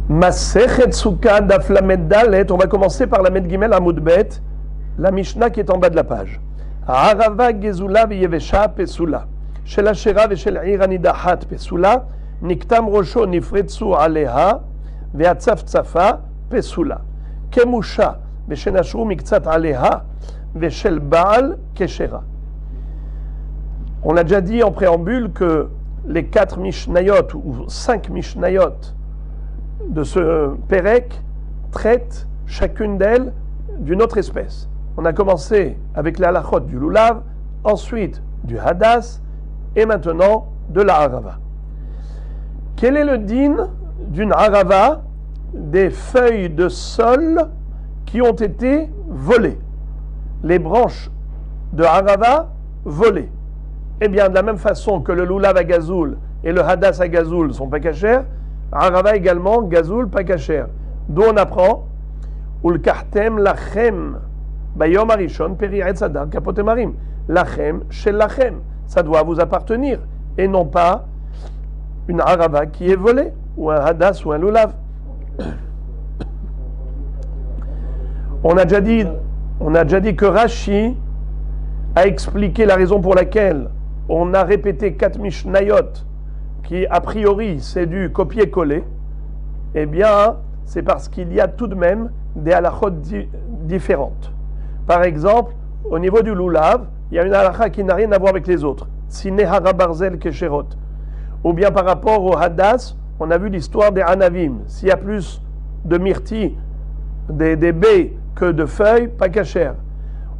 Masechet Sukkah daf lamed dalet, on va commencer par lamed gimel amud bet, la Mishnah qui est en bas de la page. Arava gezula v'yevesha pesula, shel ashera v'shel ir anidahat pesula, niktam rosho nifretsu aleha, ve'atzafzafa pesula, kemusha v'shenashru miktzat aleha, v'shel baal keshera. On l'a déjà dit en préambule que les 4 Mishnayot ou 5 Mishnayot de ce Pérec traitent chacune d'elles d'une autre espèce. On a commencé avec la halachot du lulav, ensuite du hadas et maintenant de la harava. Quel est le din d'une harava des feuilles de sol qui ont été volées? Les branches de harava volées. Eh bien, de la même façon que le lulav à gazoul et le hadas à gazoul sont pas cachers, harava également, gazoul, pas cacher. D'où on apprend Ulkahtem lachem bayom arishon peri etzadar kapotemarim. Lachem shel lachem. Ça doit vous appartenir et non pas une harava qui est volée ou un hadas ou un lulav. On a déjà dit que Rashi a expliqué la raison pour laquelle on a répété 4 Mishnayot qui a priori c'est du copier-coller. Eh bien, c'est parce qu'il y a tout de même des halachot différentes. Par exemple, au niveau du lulav, il y a une halacha qui n'a rien à voir avec les autres. Sine hara barzel kesherot. Ou bien par rapport au hadas, on a vu l'histoire des anavim. S'il y a plus de myrtilles, des baies que de feuilles, pas kasher.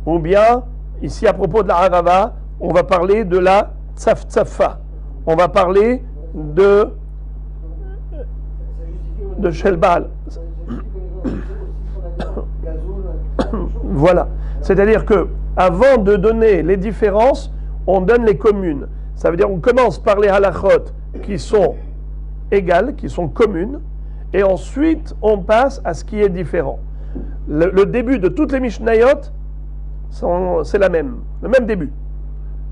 Ou bien, ici à propos de la harava, on va parler de la tzafzafa. On va parler de Shelbal. Voilà. C'est-à-dire que avant de donner les différences, on donne les communes. Ça veut dire qu'on commence par les halachot qui sont égales, qui sont communes, et ensuite on passe à ce qui est différent. Le début de toutes les Mishnayot, c'est le même début.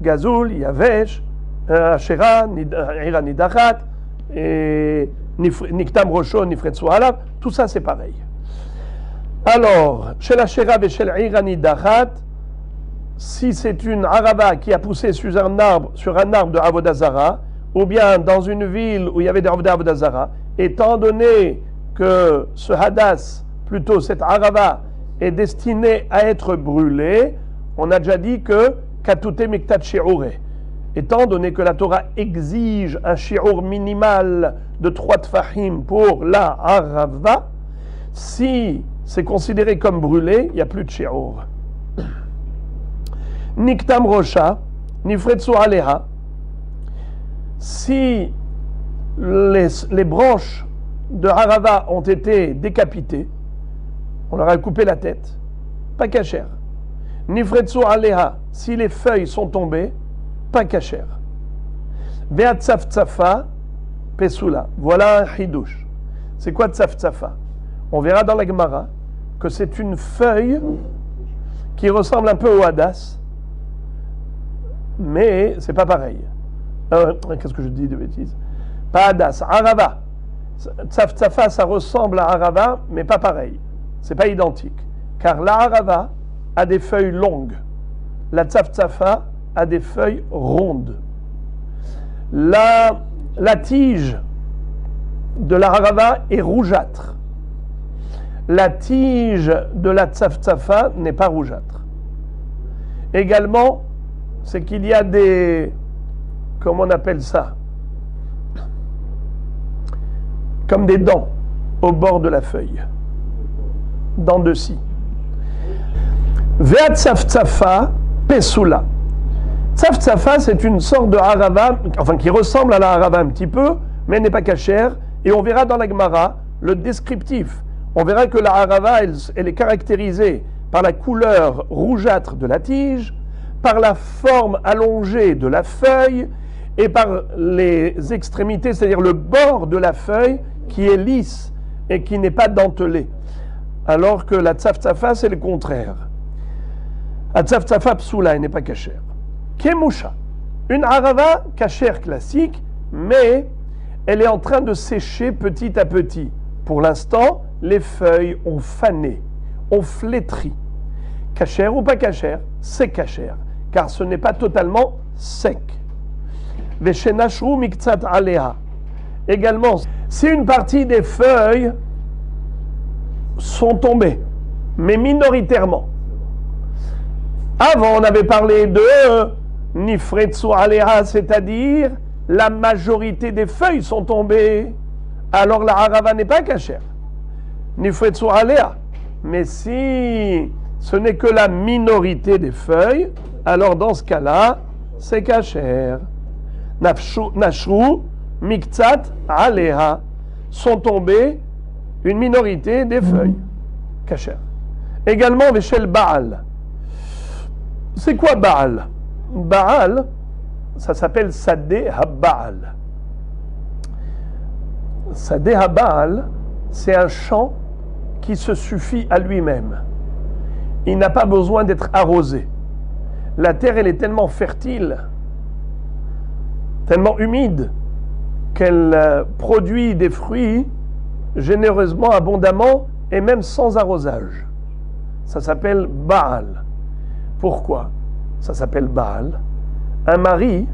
Gazoul, Yavesh, Ashera, Ira Nidachat, et Niktam Rosho, Nifretsu Alav, tout ça c'est pareil. Alors, chez la Shera et chez l'Ira Nidachat, si c'est une harava qui a poussé sur un arbre de Avodazara, ou bien dans une ville où il y avait des Avodazara, étant donné que ce hadas, plutôt cette harava, est destiné à être brûlé, on a déjà dit que Katute Miktat Shi'ure. Étant donné que la Torah exige un shi'ur minimal de 3 tfahim pour la harava, si c'est considéré comme brûlé, il n'y a plus de shi'ur. Niktam Rosha, Nifretsu Aleha. Si les branches de harava ont été décapitées, on leur a coupé la tête, pas kasher. Nifretsu Aleha, si les feuilles sont tombées, pas kasher. Ve'at tzafzafa pesula. Voilà un chidouche. C'est quoi tzafzafa? On verra dans la Gemara que c'est une feuille qui ressemble un peu au hadas, mais c'est pas pareil. Qu'est-ce que je dis de bêtises? Pas hadas, harava. Tzafzafa, ça ressemble à harava, mais pas pareil. C'est pas identique. Car la harava a des feuilles longues. La tzafzafa a des feuilles rondes. La tige de la harava est rougeâtre. La tige de la tzafzafa n'est pas rougeâtre. Également, c'est qu'il y a des... Comment on appelle ça? Comme des dents au bord de la feuille. Dents de scie. Ve'at tzafzafa pesula. Tzafzafa, c'est une sorte de harava, enfin qui ressemble à la harava un petit peu, mais n'est pas cachère. Et on verra dans la Gemara le descriptif. On verra que la harava, elle est caractérisée par la couleur rougeâtre de la tige, par la forme allongée de la feuille et par les extrémités, c'est-à-dire le bord de la feuille qui est lisse et qui n'est pas dentelé. Alors que la tzafzafa, c'est le contraire. La tzafzafa psoula, elle n'est pas cachère. Kemusha, une harava cachère classique, mais elle est en train de sécher petit à petit. Pour l'instant, les feuilles ont fané, ont flétri. Kasher ou pas kasher, c'est kasher, car ce n'est pas totalement sec. Veshenashru miktsat aleha. Également, si une partie des feuilles sont tombées, mais minoritairement. Avant, on avait parlé de nifretsu aleha, c'est-à-dire la majorité des feuilles sont tombées. Alors la harava n'est pas kasher. Nifretsu aleha. Mais si ce n'est que la minorité des feuilles, alors dans ce cas-là, c'est kasher. Nashru miktsat aleha, sont tombées une minorité des feuilles. Kasher. Également, Veshel Baal. C'est quoi Baal? Baal, ça s'appelle Sadeh HaBaal. Sadeh HaBaal, c'est un champ qui se suffit à lui-même. Il n'a pas besoin d'être arrosé. La terre, elle est tellement fertile, tellement humide, qu'elle produit des fruits généreusement, abondamment, et même sans arrosage. Ça s'appelle Baal. Pourquoi ça s'appelle Baal? Un mari,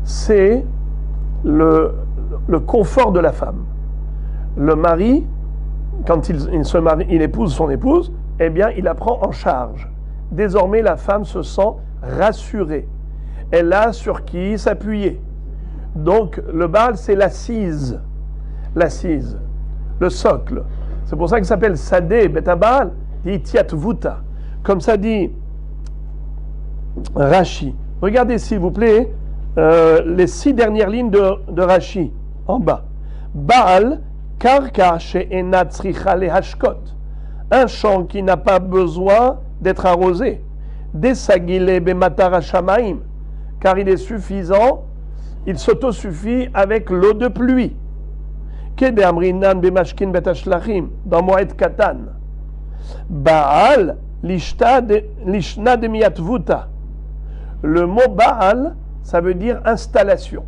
c'est le confort de la femme. Le mari, quand il se marie, il épouse son épouse, eh bien, il la prend en charge. Désormais, la femme se sent rassurée. Elle a sur qui s'appuyer. Donc, le Baal, c'est l'assise. L'assise, le socle. C'est pour ça qu'il s'appelle Sadeh Betabal, dit Tiatvuta. Comme ça dit Rashi. Regardez s'il vous plaît les 6 dernières lignes de Rashi, en bas. Baal, karka she'ena tzricha lehashkot. Un champ qui n'a pas besoin d'être arrosé. Desagile bematar hashamaim. Car il est suffisant, il s'autosuffit avec l'eau de pluie. Kede amrinan bemashkin betashlachim, dans Moed Katan. Baal, lishna de miatvuta. Le mot Baal, ça veut dire installation.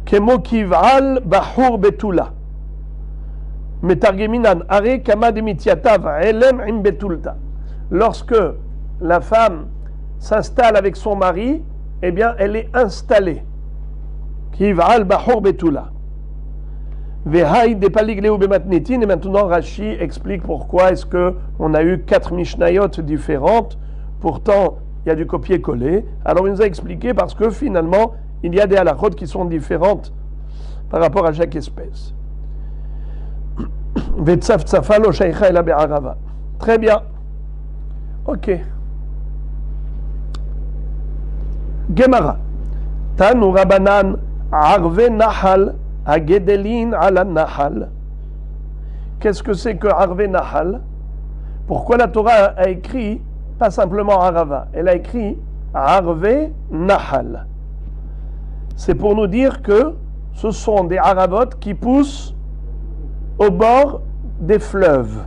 Kemo kiv'al bahur betula. Metargeminan are kama de mitiatav elem im betulta. Lorsque la femme s'installe avec son mari, eh bien, elle est installée. Kiv'al bahur betula. Vehaï de paligleu bematnetin. Et maintenant, Rashi explique pourquoi est-ce qu'on a eu 4 Mishnayot différentes. Pourtant, il y a du copier-coller. Alors, il nous a expliqué parce que finalement, il y a des halachot qui sont différentes par rapport à chaque espèce. Vetzaf-tsafa lo shaykha ela be'arava. Très bien. Ok. Gemara. Tanu Rabanan arve nahal agedelin ala nahal. Qu'est-ce que c'est que arve nahal? Pourquoi la Torah a écrit pas simplement arava, elle a écrit arve nahal? C'est pour nous dire que ce sont des aravot qui poussent au bord des fleuves.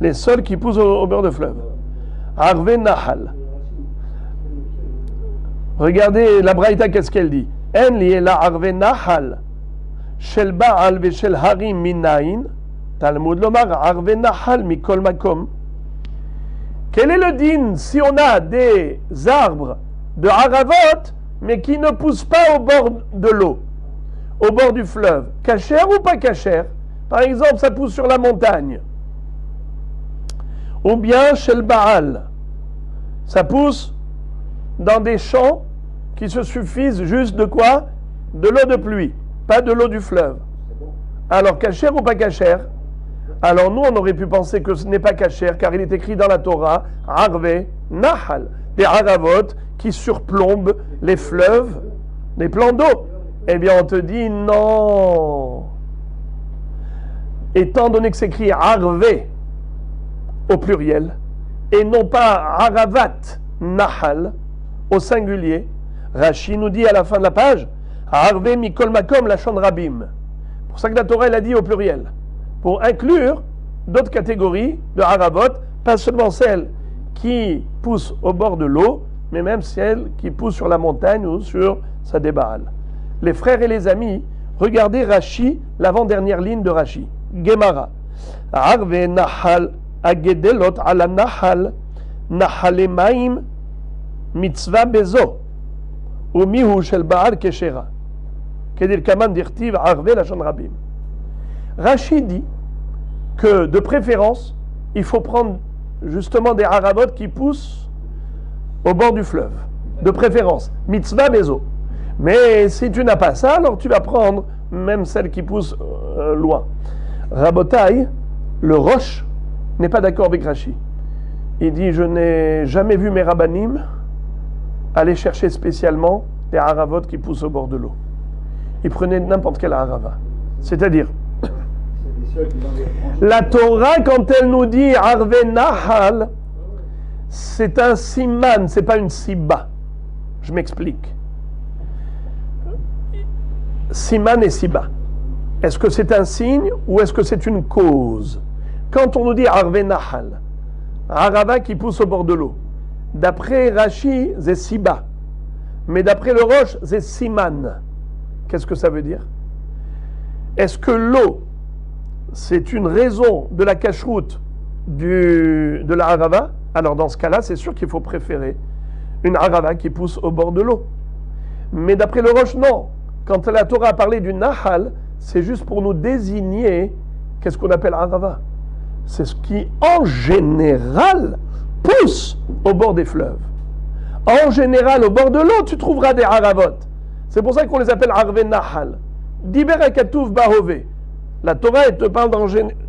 Les seuls qui poussent au bord des fleuves. Arve nahal. Regardez la Braïta, qu'est-ce qu'elle dit? En li la arve nahal shel Baal ve shel harim minayin. Talmud lomar arve nahal mikol makom. Quel est le din si on a des arbres de haravot mais qui ne poussent pas au bord de l'eau, au bord du fleuve? Kasher ou pas kasher? Par exemple, ça pousse sur la montagne. Ou bien chez le Baal, ça pousse dans des champs qui se suffisent juste de quoi? De l'eau de pluie, pas de l'eau du fleuve. Alors, kasher ou pas kasher? Alors nous, on aurait pu penser que ce n'est pas kasher, car il est écrit dans la Torah, arve nahal, des haravot qui surplombent les fleuves, les plans d'eau. Eh bien, on te dit non. Étant donné que c'est écrit arve au pluriel, et non pas haravat nahal au singulier, Rashi nous dit à la fin de la page, arve mikol makom lachon rabim. C'est pour ça que la Torah elle a dit au pluriel, pour inclure d'autres catégories de haravot, pas seulement celles qui poussent au bord de l'eau, mais même celles qui poussent sur la montagne ou sur sa déballe. Les frères et les amis Regardez Rashi, l'avant-dernière ligne de Rashi. Gemara. Arve nahal agedelot ala nahal nahalemaim mitzvah bezo umihu shel baal keshera. Kedir kaman dirtiv arve lachon rabim. Rashi dit que de préférence, il faut prendre justement des haravot qui poussent au bord du fleuve. De préférence, mitzvah bezo. Mais si tu n'as pas ça, alors tu vas prendre même celles qui poussent loin. Rabotai, le Roche, n'est pas d'accord avec Rashi. Il dit, je n'ai jamais vu mes rabbanim aller chercher spécialement des haravot qui poussent au bord de l'eau. Ils prenaient n'importe quel harava. C'est-à-dire, la Torah, quand elle nous dit Arve Nahal, c'est un siman, c'est pas une siba. Je m'explique. Siman et siba. Est-ce que c'est un signe ou est-ce que c'est une cause? Quand on nous dit Arve Nahal, Arava qui pousse au bord de l'eau, d'après Rashi, c'est siba. Mais d'après le Roche, c'est siman. Qu'est-ce que ça veut dire? Est-ce que l'eau, c'est une raison de la cacheroute de la harava? Alors dans ce cas-là, c'est sûr qu'il faut préférer une harava qui pousse au bord de l'eau. Mais d'après le Roche, non. Quand la Torah a parlé du nahal, c'est juste pour nous désigner qu'est-ce qu'on appelle harava. C'est ce qui, en général, pousse au bord des fleuves. En général, au bord de l'eau, tu trouveras des haravot. C'est pour ça qu'on les appelle Arve Nahal. Diber Akatouf Bahove. La Torah, elle te parle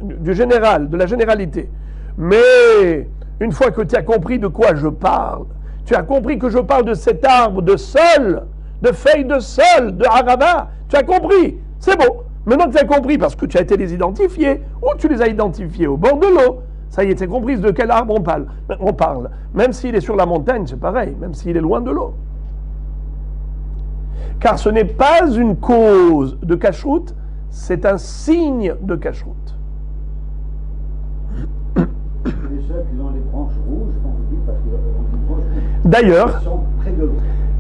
du général, de la généralité. Mais, une fois que tu as compris de quoi je parle, tu as compris que je parle de cet arbre de sol, de feuilles de sol, de harava, tu as compris, c'est bon. Maintenant que tu as compris, parce que tu as été les identifier, ou tu les as identifiés au bord de l'eau, ça y est, tu as compris de quel arbre on parle. Même s'il est sur la montagne, c'est pareil, même s'il est loin de l'eau. Car ce n'est pas une cause de cacheroute, c'est un signe de cacheroute. Les seuls qui ont les branches rouges, on vous dit, parce qu'ils ont des branches D'ailleurs, qui sont près de l'eau.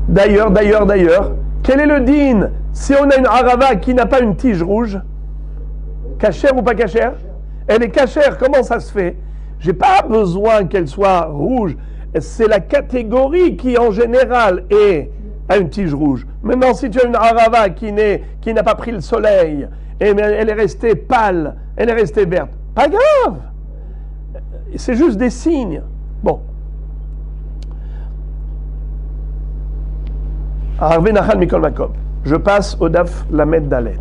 D'ailleurs, quel est le din si on a une harava qui n'a pas une tige rouge? Cachère ou pas cachère? Elle est cachère, comment ça se fait? J'ai pas besoin qu'elle soit rouge. C'est la catégorie qui, en général, a une tige rouge. Maintenant, si tu as une harava qui n'a pas pris le soleil, et elle est restée pâle, elle est restée verte, pas grave. C'est juste des signes. Bon. Arve Nahal Mikol Makom. Je passe au Daf Lamed Dalet.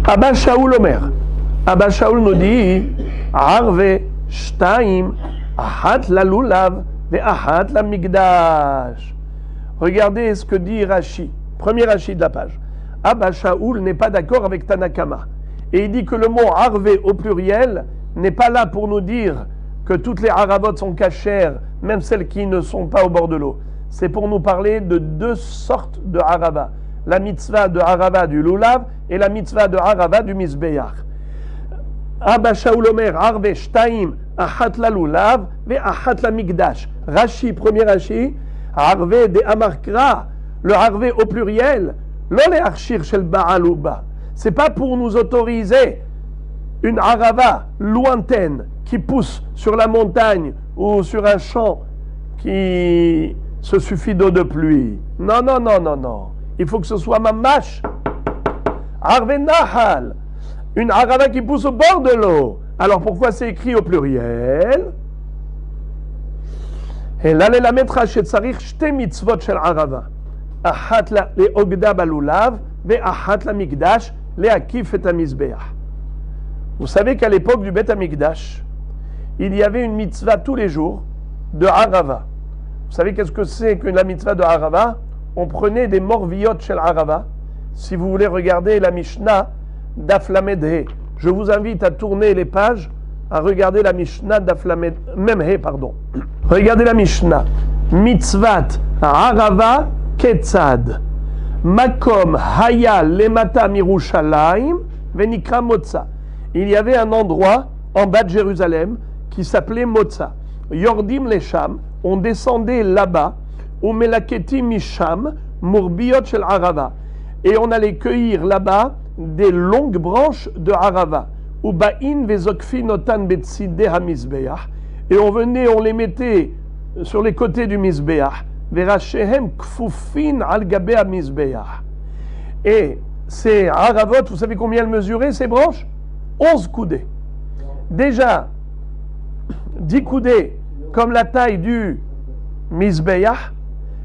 Abba Shaoul Omer. Abba Shaoul nous dit Arve Shtaim Ahat la Lulav ve Ahat la Migdash. Regardez ce que dit Rashi. Premier Rashi de la page. Abba Shaoul n'est pas d'accord avec Tanakama. Et il dit que le mot Arve au pluriel n'est pas là pour nous dire que toutes les haravot sont cachères, même celles qui ne sont pas au bord de l'eau. C'est pour nous parler de deux sortes de harava. La mitzvah de harava du lulav et la mitzvah de harava du misbeyach. Abba Shaoul Omer, Arve Shtaim, Ahat la lulav, ve Ahat la migdash. Rashi, premier Rashi, Arve de Amarkra, le Arve au pluriel, lo le archir shel ba'aluba. C'est pas pour nous autoriser une harava lointaine qui pousse sur la montagne ou sur un champ qui se suffit d'eau de pluie. Non. Il faut que ce soit mamash. Arve Nahal. Une harava qui pousse au bord de l'eau. Alors pourquoi c'est écrit au pluriel? Et là, la metra chez Tsarich, shte mitzvot shel harava. Ahat la le ogda balulav, ve ahat la migdash, le akif et amizbeach. Vous savez qu'à l'époque du Bet Amikdash, il y avait une mitzvah tous les jours de harava. Vous savez qu'est-ce que c'est que la mitzvah de harava? On prenait des morviot chez harava. Si vous voulez regarder la Mishnah Daf Lamed He, je vous invite à tourner les pages, à regarder la Mishnah Daf Lamed Mem He, pardon. Regardez la Mishnah. Mitzvat harava ketzad. Makom haya lemata mirushalayim venikra motza. Il y avait un endroit en bas de Jérusalem qui s'appelait Motza. Yordim les Sham, on descendait là-bas Umelaketi misham murbiot shel arava. Et on allait cueillir là-bas des longues branches de arava. Ubain vezokfi notan betzide hamizbeach. Et on venait, on les mettait sur les côtés du mizbeach. Verashehem kfufin al gabe hamizbeach. Et ces aravot, vous savez combien elles mesuraient, ces branches? 11 coudées. Déjà, 10 coudées comme la taille du mizbeach,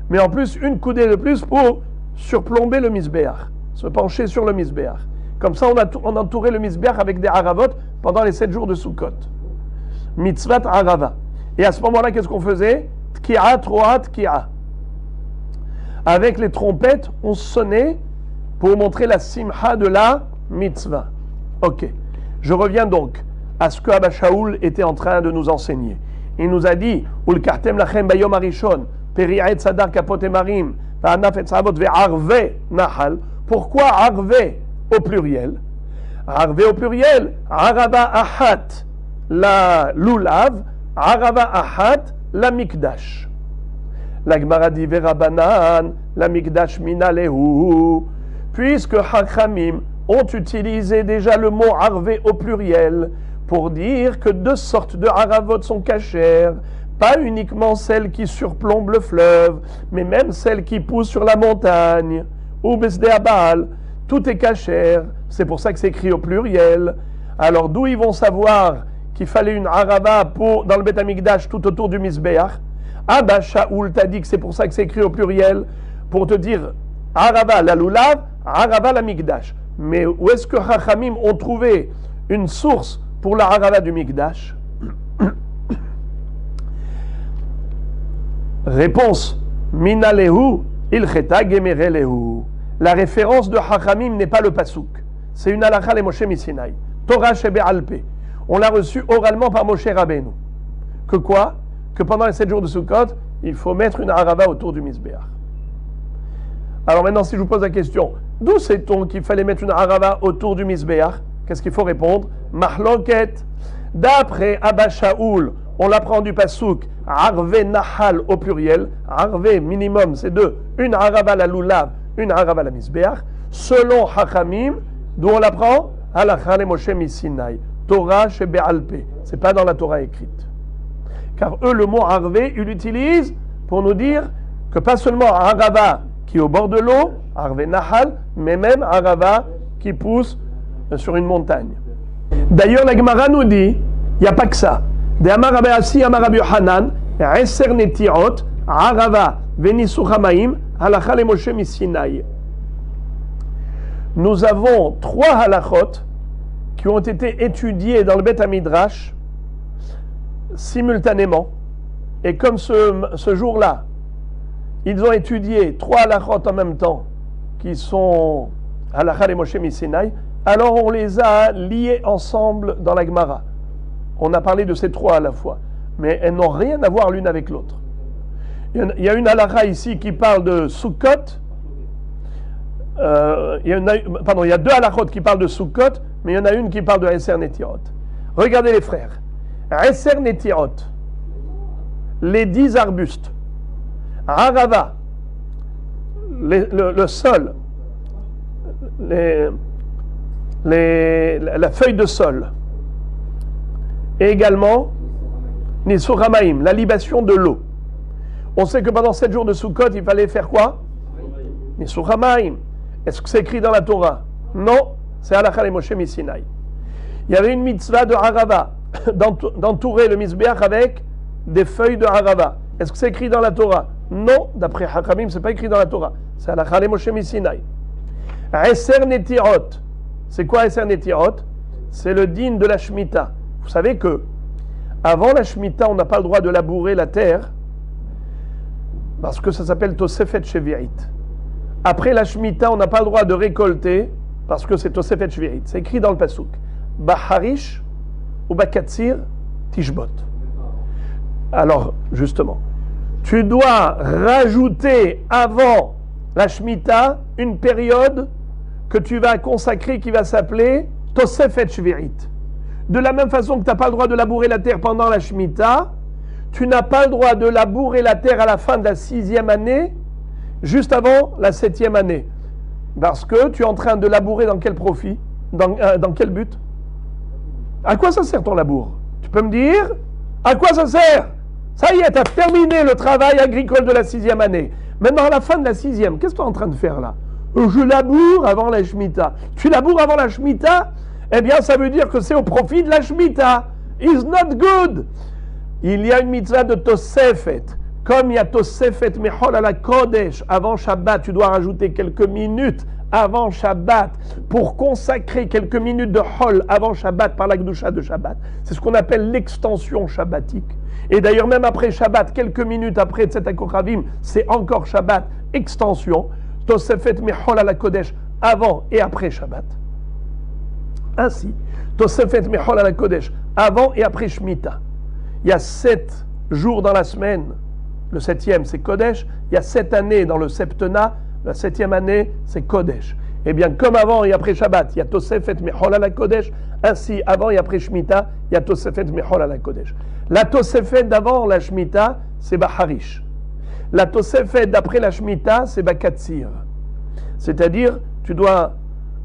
mais en plus une coudée de plus pour surplomber le mizbeach, se pencher sur le mizbeach. Comme ça, on entourait le mizbeach avec des aravot pendant les 7 jours de Sukkot. Mitzvat arava. Et à ce moment-là, qu'est-ce qu'on faisait? Tki'a, tro'a, tki'a. Avec les trompettes, on sonnait pour montrer la simha de la mitzvah. Ok. Je reviens donc à ce que Abba Shaul était en train de nous enseigner. Il nous a dit Ulkartem lachem bayom arishon, peri'et sadar kapot emarim, va'anaf et savot ve'arve nahal. Pourquoi arve au pluriel? Arve au pluriel, arava ahat la lulav, arava ahat la mikdash. La Gemara dit Verabanan, la mikdash minalehu. Puisque Hachamim ont utilisé déjà le mot arvé au pluriel pour dire que 2 sortes de haravot sont cachères, pas uniquement celles qui surplombent le fleuve, mais même celles qui poussent sur la montagne, ou besdeabal, tout est cachère, c'est pour ça que c'est écrit au pluriel. Alors d'où ils vont savoir qu'il fallait une harava dans le Beth Amikdash tout autour du Mizbeach? Abba Shaul t'a dit que c'est pour ça que c'est écrit au pluriel, pour te dire harava la lulav, harava la Mikdash. Mais où est-ce que Chachamim ont trouvé une source pour la harava du Mikdash? Réponse Minalehu ilcheta gemerelehu. La référence de Chachamim n'est pas le pasouk. C'est une halakha le Moshe Misinaï. Torah shebe alpe. On l'a reçu oralement par Moshe Rabbeinu. Que quoi? Que pendant les 7 jours de Sukkot, il faut mettre une harava autour du Mizbeach. Alors maintenant, si je vous pose la question, d'où sait-on qu'il fallait mettre une harava autour du Mizbeach? Qu'est-ce qu'il faut répondre? Mahloket. D'après Abba Shaul, on l'apprend du pasouk, arve nahal au pluriel, arve minimum, c'est 2, une harava la lulav, une harava la Mizbeach. Selon Hachamim, d'où on l'apprend? Halakha le Moshe Misinaï. Torah shebe alpe. C'est pas dans la Torah écrite. Car eux, le mot arvé, ils l'utilisent pour nous dire que pas seulement harava qui est au bord de l'eau, arvé nahal, mais même harava qui pousse sur une montagne. D'ailleurs, la Gemara nous dit, il n'y a pas que ça. De Amar Rabbi Assi, Amar Rabbi Yohanan, Eser Netiot, harava, Venisuch Hamaim, halakha le Moshe Misinaï. Nous avons 3 halachot qui ont été étudiés dans le Beth Hamidrash simultanément, et comme ce jour-là, ils ont étudié 3 halachot en même temps, qui sont halakha et Moshe Misinaï, alors on les a liés ensemble dans la Gemara. On a parlé de ces 3 à la fois, mais elles n'ont rien à voir l'une avec l'autre. Il y a une halakha ici qui parle de Sukkot, il y a 2 halachot qui parlent de Sukkot, mais il y en a une qui parle de Eser Netiot. Regardez les frères. Eser Netiot, les 10 arbustes. Harava, le sol, la feuille de sol. Et également, Nisur Hamaim, la libation de l'eau. On sait que pendant 7 jours de Sukkot, il fallait faire quoi? Nisur Hamaim. Est-ce que c'est écrit dans la Torah? Non, c'est halakha le Moshe Misinaï. Il y avait une mitzvah de harava, d'entourer le Mizbeach avec des feuilles de harava. Est-ce que c'est écrit dans la Torah? Non, d'après Hachamim, c'est pas écrit dans la Torah. C'est halakha le Moshe Misinaï. Eser Netirot. C'est quoi Eser Netirot? C'est le din de la Shemitah. Vous savez que avant la Shemitah, on n'a pas le droit de labourer la terre parce que ça s'appelle Tosefet Shevi'it. Après la Shemitah, on n'a pas le droit de récolter parce que c'est Tosefet Shevi'it. C'est écrit dans le Pasuk. Baharish ou Bakatsir Tishbot. Alors, justement, tu dois rajouter avant la Shemitah une période que tu vas consacrer qui va s'appeler Tosefet Shevi'it. De la même façon que tu n'as pas le droit de labourer la terre pendant la Shemitah, tu n'as pas le droit de labourer la terre à la fin de la 6e année, juste avant la 7e année. Parce que tu es en train de labourer dans quel profit? Dans quel but? À quoi ça sert ton labour? Tu peux me dire? À quoi ça sert? Ça y est, tu as terminé le travail agricole de la 6e année. Maintenant, à la fin de la 6e, qu'est-ce que tu es en train de faire là? Je laboure avant la Shemitah. Tu laboures avant la Shemitah? Eh bien, ça veut dire que c'est au profit de la Shemitah. It's not good. Il y a une mitzvah de Tosefet. Comme il y a Tosefet Mechol à la Kodesh avant Shabbat, tu dois rajouter quelques minutes avant Shabbat pour consacrer quelques minutes de Hol avant Shabbat par la Gdusha de Shabbat. C'est ce qu'on appelle l'extension shabbatique. Et d'ailleurs, même après Shabbat, quelques minutes après Tzetak Kochavim, c'est encore Shabbat, extension. Tosefet Mechol à la Kodesh avant et après Shabbat. Ainsi, Tosefet Mechol à la Kodesh avant et après Shemitah. Il y a 7 jours dans la semaine. Le 7e, c'est Kodesh. Il y a 7 années dans le Septena. La 7e année, c'est Kodesh. Eh bien, comme avant et après Shabbat, il y a Tosefet Mechol à la Kodesh. Ainsi, avant et après Shemitah, il y a Tosefet Mechol à la Kodesh. La Tosefet d'avant la Shemitah, c'est Baharish. La Tosefet d'après la Shemitah, c'est Bakatsir. C'est-à-dire, tu dois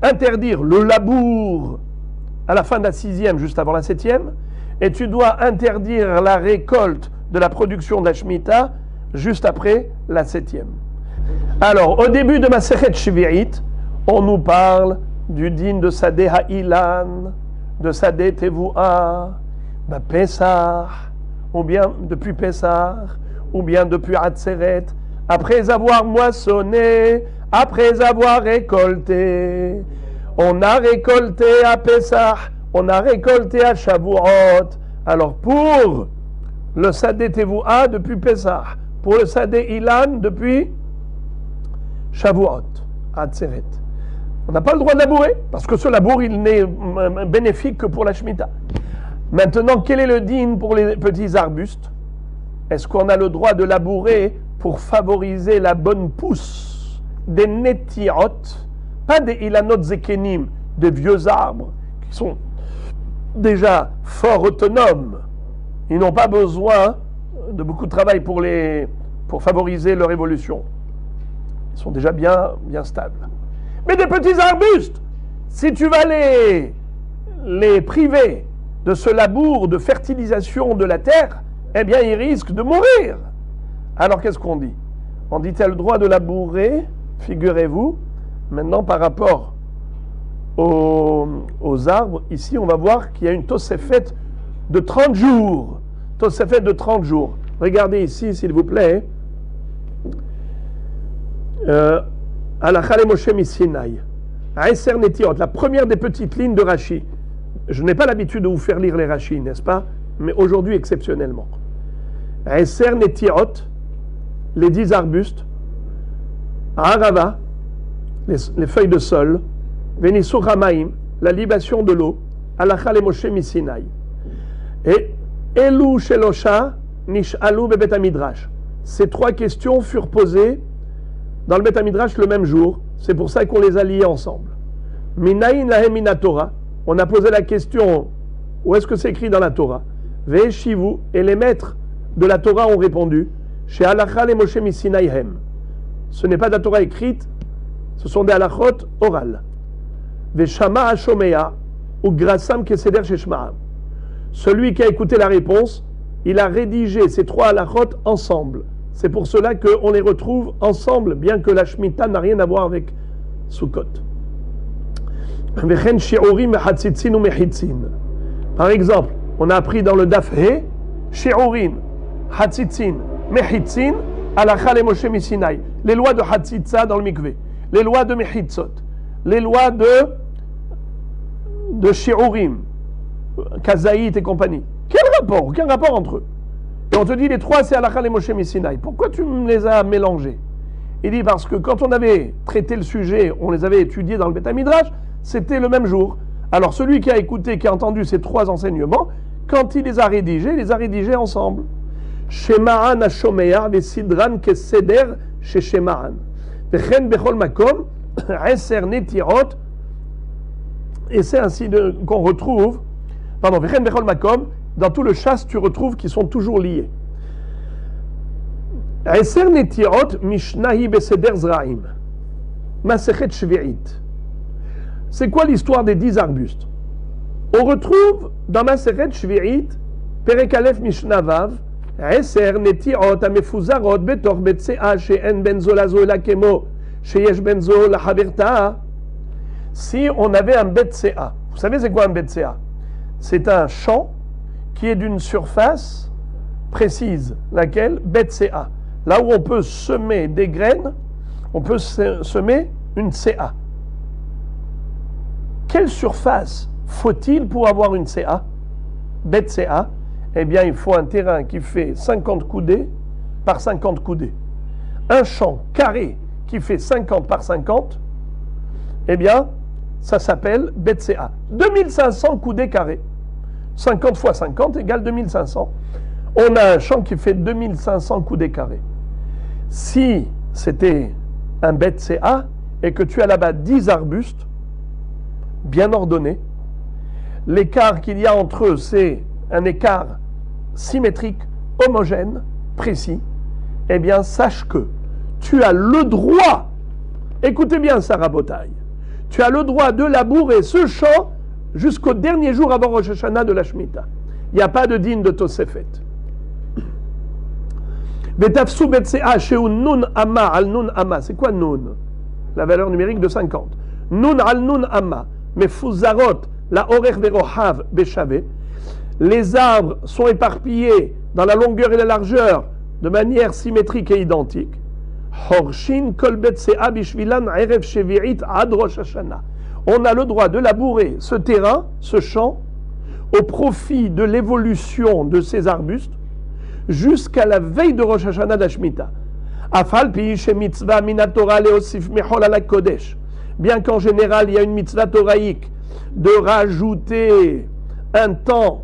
interdire le labour à la fin de la 6e, juste avant la 7e, et tu dois interdire la récolte de la production de la Shemitah juste après la 7e. Alors, au début de Masechet Shvi'it, on nous parle du din de Sadeh Ha'ilan, de Sadeh Tevuah, Pesach, ou bien depuis Pesach, ou bien depuis Atzeret, après avoir moissonné, après avoir récolté. On a récolté à Pesach, on a récolté à Shavuot. Alors pour le Sadeh Tevuah depuis Pesach, pour le Sadeh Ilan depuis Shavuot, Atzeret. On n'a pas le droit de labourer, parce que ce labour, il n'est bénéfique que pour la Shemitah. Maintenant, quel est le din pour les petits arbustes? Est-ce qu'on a le droit de labourer pour favoriser la bonne pousse des netirot, pas des ilanot zekenim, des vieux arbres qui sont déjà fort autonomes. Ils n'ont pas besoin de beaucoup de travail pour favoriser leur évolution. Ils sont déjà bien stables. Mais des petits arbustes, si tu vas les priver de ce labour de fertilisation de la terre, eh bien ils risquent de mourir. Alors qu'est-ce qu'on dit? On dit tu as le droit de labourer, figurez-vous, maintenant par rapport aux arbres, ici on va voir qu'il y a une tosefet de 30 jours. Tosefet de 30 jours. Regardez ici s'il vous plaît. Halacha le Moshe Misinaï. Aeser Netiot, la première des petites lignes de Rashi. Je n'ai pas l'habitude de vous faire lire les Rashi, n'est-ce pas? Mais aujourd'hui exceptionnellement. Aeser Netiot, les 10 arbustes. Arava, les feuilles de sol. Venisur Hamaim, la libation de l'eau. Halacha le Moshe Misinaï. Et Elu Shelosha Nish'alu Bebet HaMidrash. Ces 3 questions furent posées dans le Bet HaMidrash le même jour. C'est pour ça qu'on les a liées ensemble. Minayin lahem mina Torah. On a posé la question, où est-ce que c'est écrit dans la Torah? Ve'eshivu, et les maîtres de la Torah ont répondu, chez halacha le Moshe Misinaïhem. Ce n'est pas de la Torah écrite, ce sont des halachot orales. Ve'shama hashomea, ou grasam keseder sheshma'am. Celui qui a écouté la réponse, il a rédigé ces 3 halachot ensemble. C'est pour cela qu'on les retrouve ensemble, bien que la Shemitah n'a rien à voir avec Sukkot. Par exemple, on a appris dans le Daf He, Shi'urin, Hatzitzin, Mehitzin, Halacha le Moshe Misinaï. Les lois de Hatzitza dans le mikvé, les lois de Mehitzot, les lois de Shi'urim, Kazaït et compagnie. Quel rapport? Aucun rapport entre eux. Et on te dit les 3 c'est Halacha le Moshe Misinaï. Pourquoi tu me les as mélangés? Il dit parce que quand on avait traité le sujet, on les avait étudiés dans le Bet HaMidrash, c'était le même jour. Alors celui qui a écouté, qui a entendu ces 3 enseignements, quand il les a rédigés ensemble. Shema'an hashomea vesidran keseder chez Shema'an. Vechen bechol makom, eser netirot. Et c'est ainsi qu'on retrouve, Vechen bechol makom, dans tout le chasse, tu retrouves qu'ils sont toujours liés. Eser Netiot Mishnahi Beseder Zraim. Masechet Shvi'it. C'est quoi l'histoire des 10 arbustes? On retrouve dans Masechet Shvi'it, Perek Aleph Mishnah Vav, Eser Netiot Amefuzarot Betor Betsea She'en Benzo Lazo Elakemo Sheyesh Benzo Lahavirta. Si on avait un Betsea, vous savez c'est quoi un Betsea? C'est un champ qui est d'une surface précise, laquelle Betsea. Là où on peut semer des graines, on peut semer une CA. Quelle surface faut-il pour avoir une CA? Betsea. Eh bien, il faut un terrain qui fait 50 coudées par 50 coudées. Un champ carré qui fait 50 par 50, eh bien, ça s'appelle Betsea. 2500 coudées carrées. 50 fois 50 égale 2500. On a un champ qui fait 2500 coudées carrés. Si c'était un Betsea et que tu as là-bas 10 arbustes bien ordonnés, l'écart qu'il y a entre eux, c'est un écart symétrique, homogène, précis, eh bien, sache que tu as le droit, écoutez bien ça, Rabotaï, tu as le droit de labourer ce champ jusqu'au dernier jour avant Rosh Hashanah de la Shemitah. Il n'y a pas de digne de Tosefet. Betafsu Betsea Sheu Nun Amma al Nun Amma. C'est quoi Nun? La valeur numérique de 50. Nun al Nun Amma. Mais Fuzarot, la Orech Verohav Beshave. Les arbres sont éparpillés dans la longueur et la largeur de manière symétrique et identique. Horshin Kol Betsea Bishvilan Erev Shevi'it Ad Rosh Hashanah. On a le droit de labourer ce terrain, ce champ, au profit de l'évolution de ces arbustes jusqu'à la veille de Rosh Hashanah d'Ashmita. Afal pi she mitzvah min Torah leosif mechol ala kodesh. Bien qu'en général, il y a une mitzvah toraïque de rajouter un temps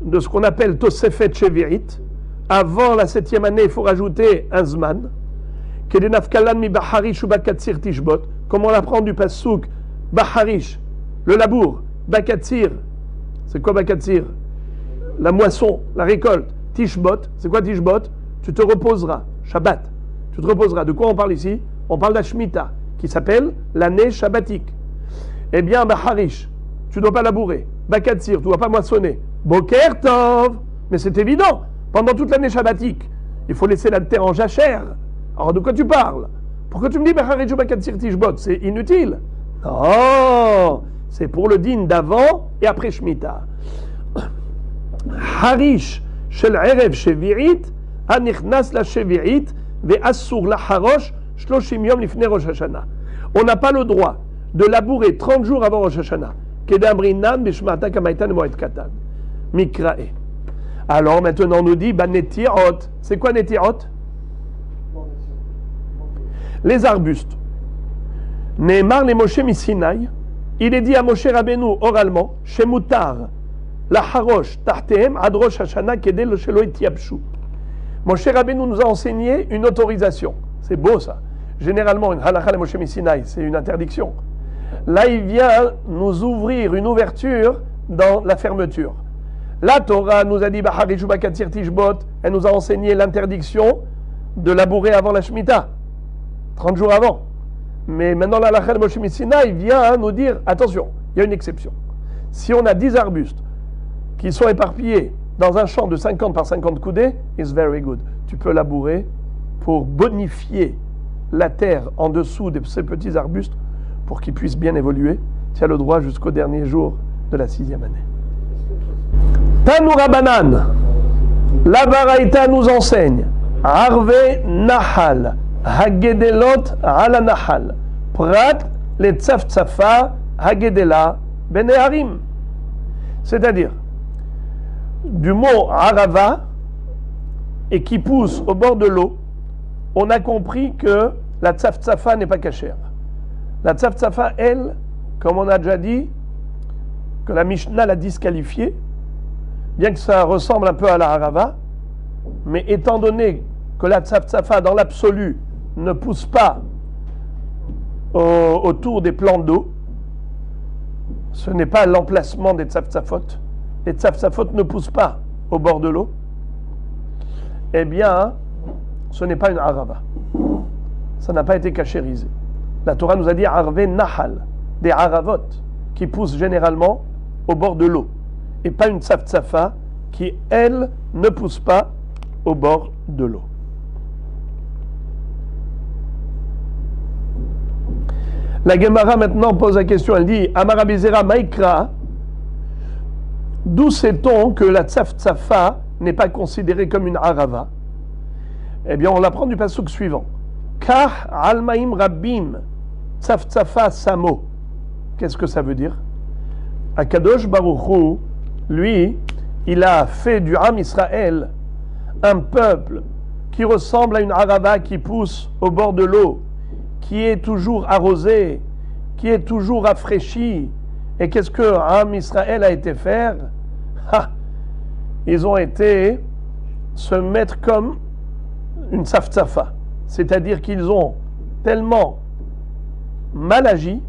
de ce qu'on appelle Tosefet Shevi'it. Avant la 7e année, il faut rajouter un zman. Kedenafkalan mi baharish ou bakatsir tishbot. Comme on l'apprend du pasouk baharish, le labour, bakatsir. C'est quoi bakatsir? La moisson, la récolte. Tishbot, c'est quoi Tishbot? Tu te reposeras, Shabbat. Tu te reposeras. De quoi on parle ici? On parle d'Ashmita, qui s'appelle l'année shabbatique. Eh bien, Baharish, tu ne dois pas labourer. Bakatsir, tu ne dois pas moissonner. Boker Tov, mais c'est évident. Pendant toute l'année shabbatique, il faut laisser la terre en jachère. Alors de quoi tu parles? Pourquoi tu me dis Baharish ou Bakatsir Tishbot? C'est inutile. Non, c'est pour le din d'avant et après Shemitah. Harish. Shel Erev Shevi'it, Anichnas la Shevi'it, Ve'asur la Harosh, Shloshim Yom Lifnei Rosh Hashanah. On n'a pas le droit de labourer 30 jours avant Rosh Hashanah. Kedamrinan, Bishmata Kamaitan Moed Katan. Mikrae. Alors maintenant on nous dit, Netiot. C'est quoi Netiot? Les arbustes. Neymar les Moshe Misinaï. Il est dit à Moshe Rabbeinu oralement, Shemutar. La harosh tartehem ad rosh hashana kedel shelo etiabshu. Moshe Rabbeinu nous a enseigné une autorisation. C'est beau ça. Généralement, une halakha de Moshe Misinaï, c'est une interdiction. Là, il vient nous ouvrir une ouverture dans la fermeture. La Torah nous a dit Baharish bakatsir tishbot. Elle nous a enseigné l'interdiction de labourer avant la Shemitah, 30 jours avant. Mais maintenant, la halakha de Moshe Misinaï vient nous dire attention, il y a une exception. Si on a 10 arbustes qui sont éparpillés dans un champ de 50 par 50 coudées, is very good. Tu peux labourer pour bonifier la terre en dessous de ces petits arbustes pour qu'ils puissent bien évoluer. Tu as le droit jusqu'au dernier jour de la 6e année. Tanoura Banan, la Baraïta nous enseigne Arve Nahal, Hagedelot ala Nahal, Prat le Tzaf-Tzafa, Hagedela, Beneharim. C'est-à-dire, du mot Arava et qui pousse au bord de l'eau, on a compris que la Tzaf-Tzafa n'est pas cachère. La Tzaf-Tzafa, elle, comme on a déjà dit, que la Mishnah l'a disqualifiée, bien que ça ressemble un peu à la Arava, mais étant donné que la Tzaf-Tzafa, dans l'absolu, ne pousse pas autour des plans d'eau, ce n'est pas l'emplacement des Tzaf-Tzafot. Les Tzaf-Tzafot ne poussent pas au bord de l'eau. Eh bien, ce n'est pas une arava. Ça n'a pas été cachérisé. La Torah nous a dit arve nahal, des aravot, qui poussent généralement au bord de l'eau, et pas une tzaf-tzafa qui, elle, ne pousse pas au bord de l'eau. La Gemara maintenant pose la question, elle dit Amar Rabbi Zera Maïkra, d'où sait-on que la tzaf-tzafa n'est pas considérée comme une arava? Eh bien, on l'apprend du pasuk suivant. Kah almaim rabbim tzaf-tzafa samo. Qu'est-ce que ça veut dire? Akadosh Baruch Hu, lui, il a fait du Am Israël un peuple qui ressemble à une arava qui pousse au bord de l'eau, qui est toujours arrosé, qui est toujours rafraîchi. Et qu'est-ce que Am Israël a été faire? Ils ont été se mettre comme une tzaf-tzafa. C'est-à-dire qu'ils ont tellement mal agi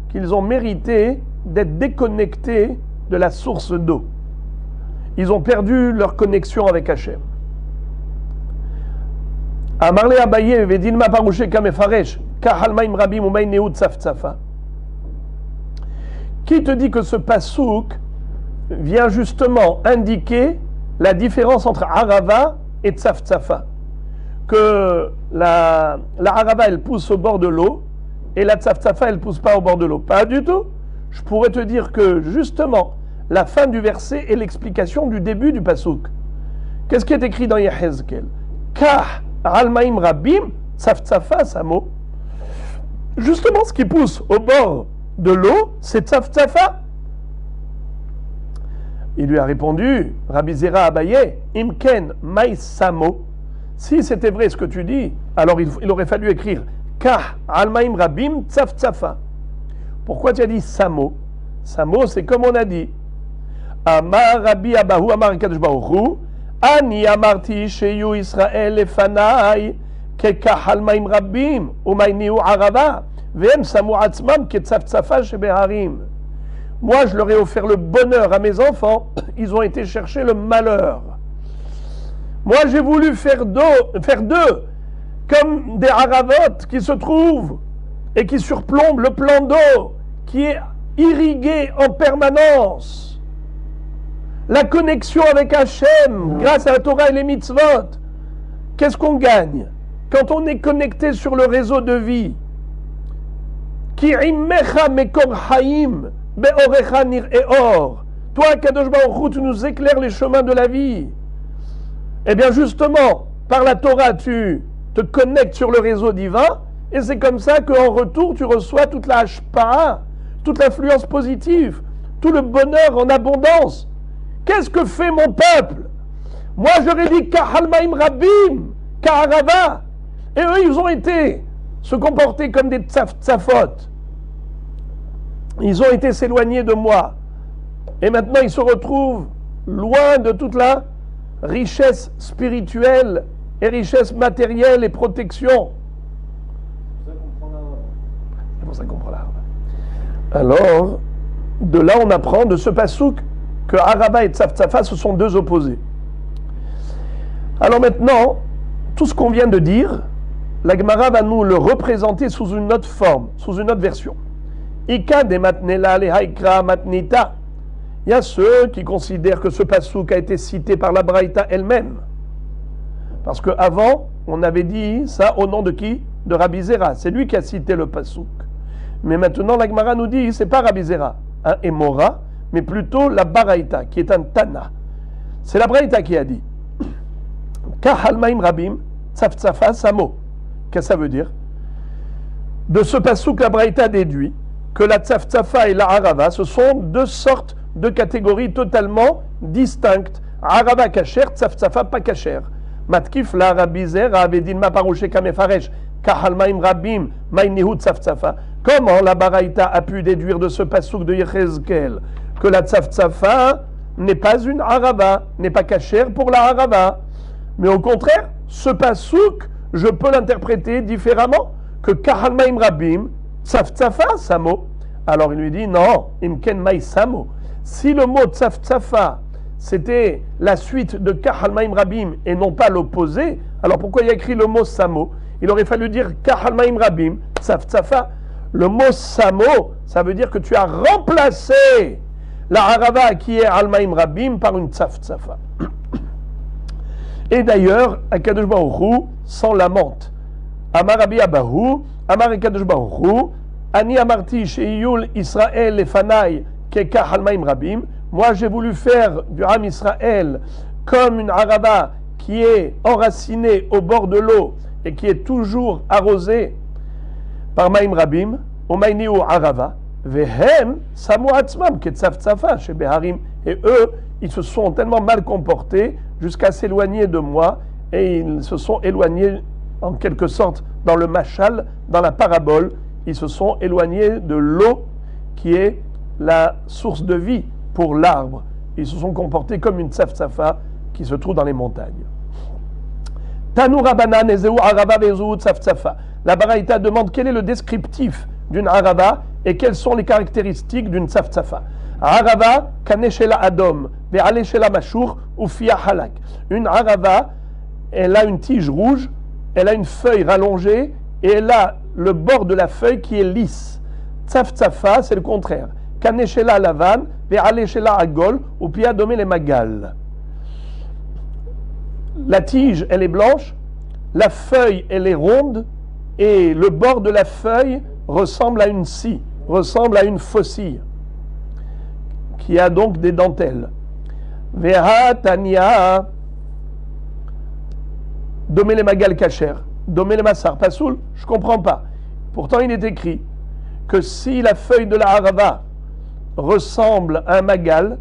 qu'ils ont mérité d'être déconnectés de la source d'eau. Ils ont perdu leur connexion avec Hachem. Amarle Abaye vedilma parouché kamefaresh kahalmaim rabim umain neut tzaf-tzafa. Qui te dit que ce pasouk vient justement indiquer la différence entre arava et tzaf-tzafa? Que la arava elle pousse au bord de l'eau et la tzaf-tzafa elle pousse pas au bord de l'eau. Pas du tout. Je pourrais te dire que justement la fin du verset est l'explication du début du pasouk. Qu'est-ce qui est écrit dans Yehezkel? Kah almaim rabim tzaf-tzafa samo. Justement ce qui pousse au bord de l'eau, c'est tzaf-tzafa. Il lui a répondu, Rabbi Zera Abaye, imken maï samo. Si c'était vrai ce que tu dis, alors il aurait fallu écrire Kah almaim rabim tzaf-tzafa. Pourquoi tu as dit samo? Samo, c'est comme on a dit. Amar Rabbi Abahu, Amar Kadosh Baruch Hu, Ani amarti sheyu Israël lefanai ke kah almaim rabim umayniu arava ve'em samu atzmam ke tzaf-tzafa shebeharim. Moi, je leur ai offert le bonheur à mes enfants, ils ont été chercher le malheur. Moi, j'ai voulu faire d'eux comme des haravot qui se trouvent et qui surplombent le plan d'eau, qui est irrigué en permanence. La connexion avec Hachem, grâce à la Torah et les mitzvot. Qu'est-ce qu'on gagne quand on est connecté sur le réseau de vie? Ki immecha mekor haim be'orecha nir'eor. Toi, Kadosh Baruch Hu, tu nous éclaires les chemins de la vie. Eh bien, justement, par la Torah, tu te connectes sur le réseau divin, et c'est comme ça qu'en retour, tu reçois toute la hashpa'a, toute l'influence positive, tout le bonheur en abondance. Qu'est-ce que fait mon peuple? Moi, j'aurais dit Kahalmaim Rabim, Kaharava. Et eux, ils ont été se comporter comme des tzafot. Ils ont été s'éloigner de moi. Et maintenant, ils se retrouvent loin de toute la richesse spirituelle et richesse matérielle et protection. C'est pour ça qu'on prend l'arbre. Alors, de là, on apprend de ce pasouk que Arava et Tzaf-Tzafa, ce sont deux opposés. Alors maintenant, tout ce qu'on vient de dire, la Gemara va nous le représenter sous une autre forme, sous une autre version. Ika de matnela le haikra matnita. Il y a ceux qui considèrent que ce pasouk a été cité par la Braïta elle-même. Parce qu'avant, on avait dit ça au nom de qui? De Rabbi Zera. C'est lui qui a cité le pasouk. Mais maintenant, la Gemara nous dit, c'est pas Rabbi Zera, un Emora, mais plutôt la Baraïta, qui est un Tana. C'est la Braïta qui a dit Kahalmaim Rabim, Tzaf-Tzafa Samo. Qu'est-ce que ça veut dire? De ce pasouk, la Braïta déduit que la Tzaf-Tzafa et la Arava, ce sont deux sortes de catégories totalement distinctes. Arava kacher, Tzaf-Tzafa pas kacher. Matkif la Rabbi Zera avedin ma parouché kamefaresh, Kahalmaim Rabim, Maïnihu Tzaf-Tzafa. Comment la Baraïta a pu déduire de ce pasouk de Yechezkel que la Tzaf-Tzafa n'est pas une Arava, n'est pas cachère pour la Arava? Mais au contraire, ce pasouk, je peux l'interpréter différemment que Kahalmaim Rabim, Tzaf-Tzafa, Samo. Alors il lui dit non, Imken Maï Samo. Si le mot Tzaf-Tzafa, c'était la suite de Kahal Maim Rabim et non pas l'opposé, alors pourquoi il y a écrit le mot Samo? Il aurait fallu dire Kahal Maim Rabim, Tsaf Tsafa. Le mot Samo, ça veut dire que tu as remplacé la Harava qui est Al Maim Rabim par une Tsaf Tsafa. Et d'ailleurs, Akadosh Baruch Hu s'en lamente. Amar Rabbi Abahu, Amar Akadosh Baruch Hu, Ani Amarti Sheiyul Israël Lefanai Kekah Al Maim Rabim. Moi, j'ai voulu faire du Ham Israël comme une Harava qui est enracinée au bord de l'eau et qui est toujours arrosée par Maim Rabim, Umayni ou Harava, Vehem Samu Atzmam Ketzaf Tsafa chez Beharim. Et eux, ils se sont tellement mal comportés jusqu'à s'éloigner de moi et ils se sont éloignés en quelque sorte dans le machal, dans la parabole, ils se sont éloignés de l'eau qui est la source de vie pour l'arbre. Ils se sont comportés comme une tsaf-tsafa qui se trouve dans les montagnes. Tanu Rabanan ezeu arava vezeu tsaf-tsafa. La Baraïta demande quel est le descriptif d'une arava et quelles sont les caractéristiques d'une tsaf-tsafa. Arava kaneshela adom ve'aleshela mashur ufia halak. Une arava, elle a une tige rouge, elle a une feuille rallongée et elle a le bord de la feuille qui est lisse. Tsaf-tsafa, c'est le contraire. Kaneshela lavan ve'aleshela agol upia domé les magal. La tige, elle est blanche, la feuille, elle est ronde et le bord de la feuille ressemble à une scie, ressemble à une faucille qui a donc des dentelles. Veha tania domé les magal kacher, domé les massar. Pasoul, je comprends pas. Pourtant, il est écrit que si la feuille de la harava ressemble à un magal,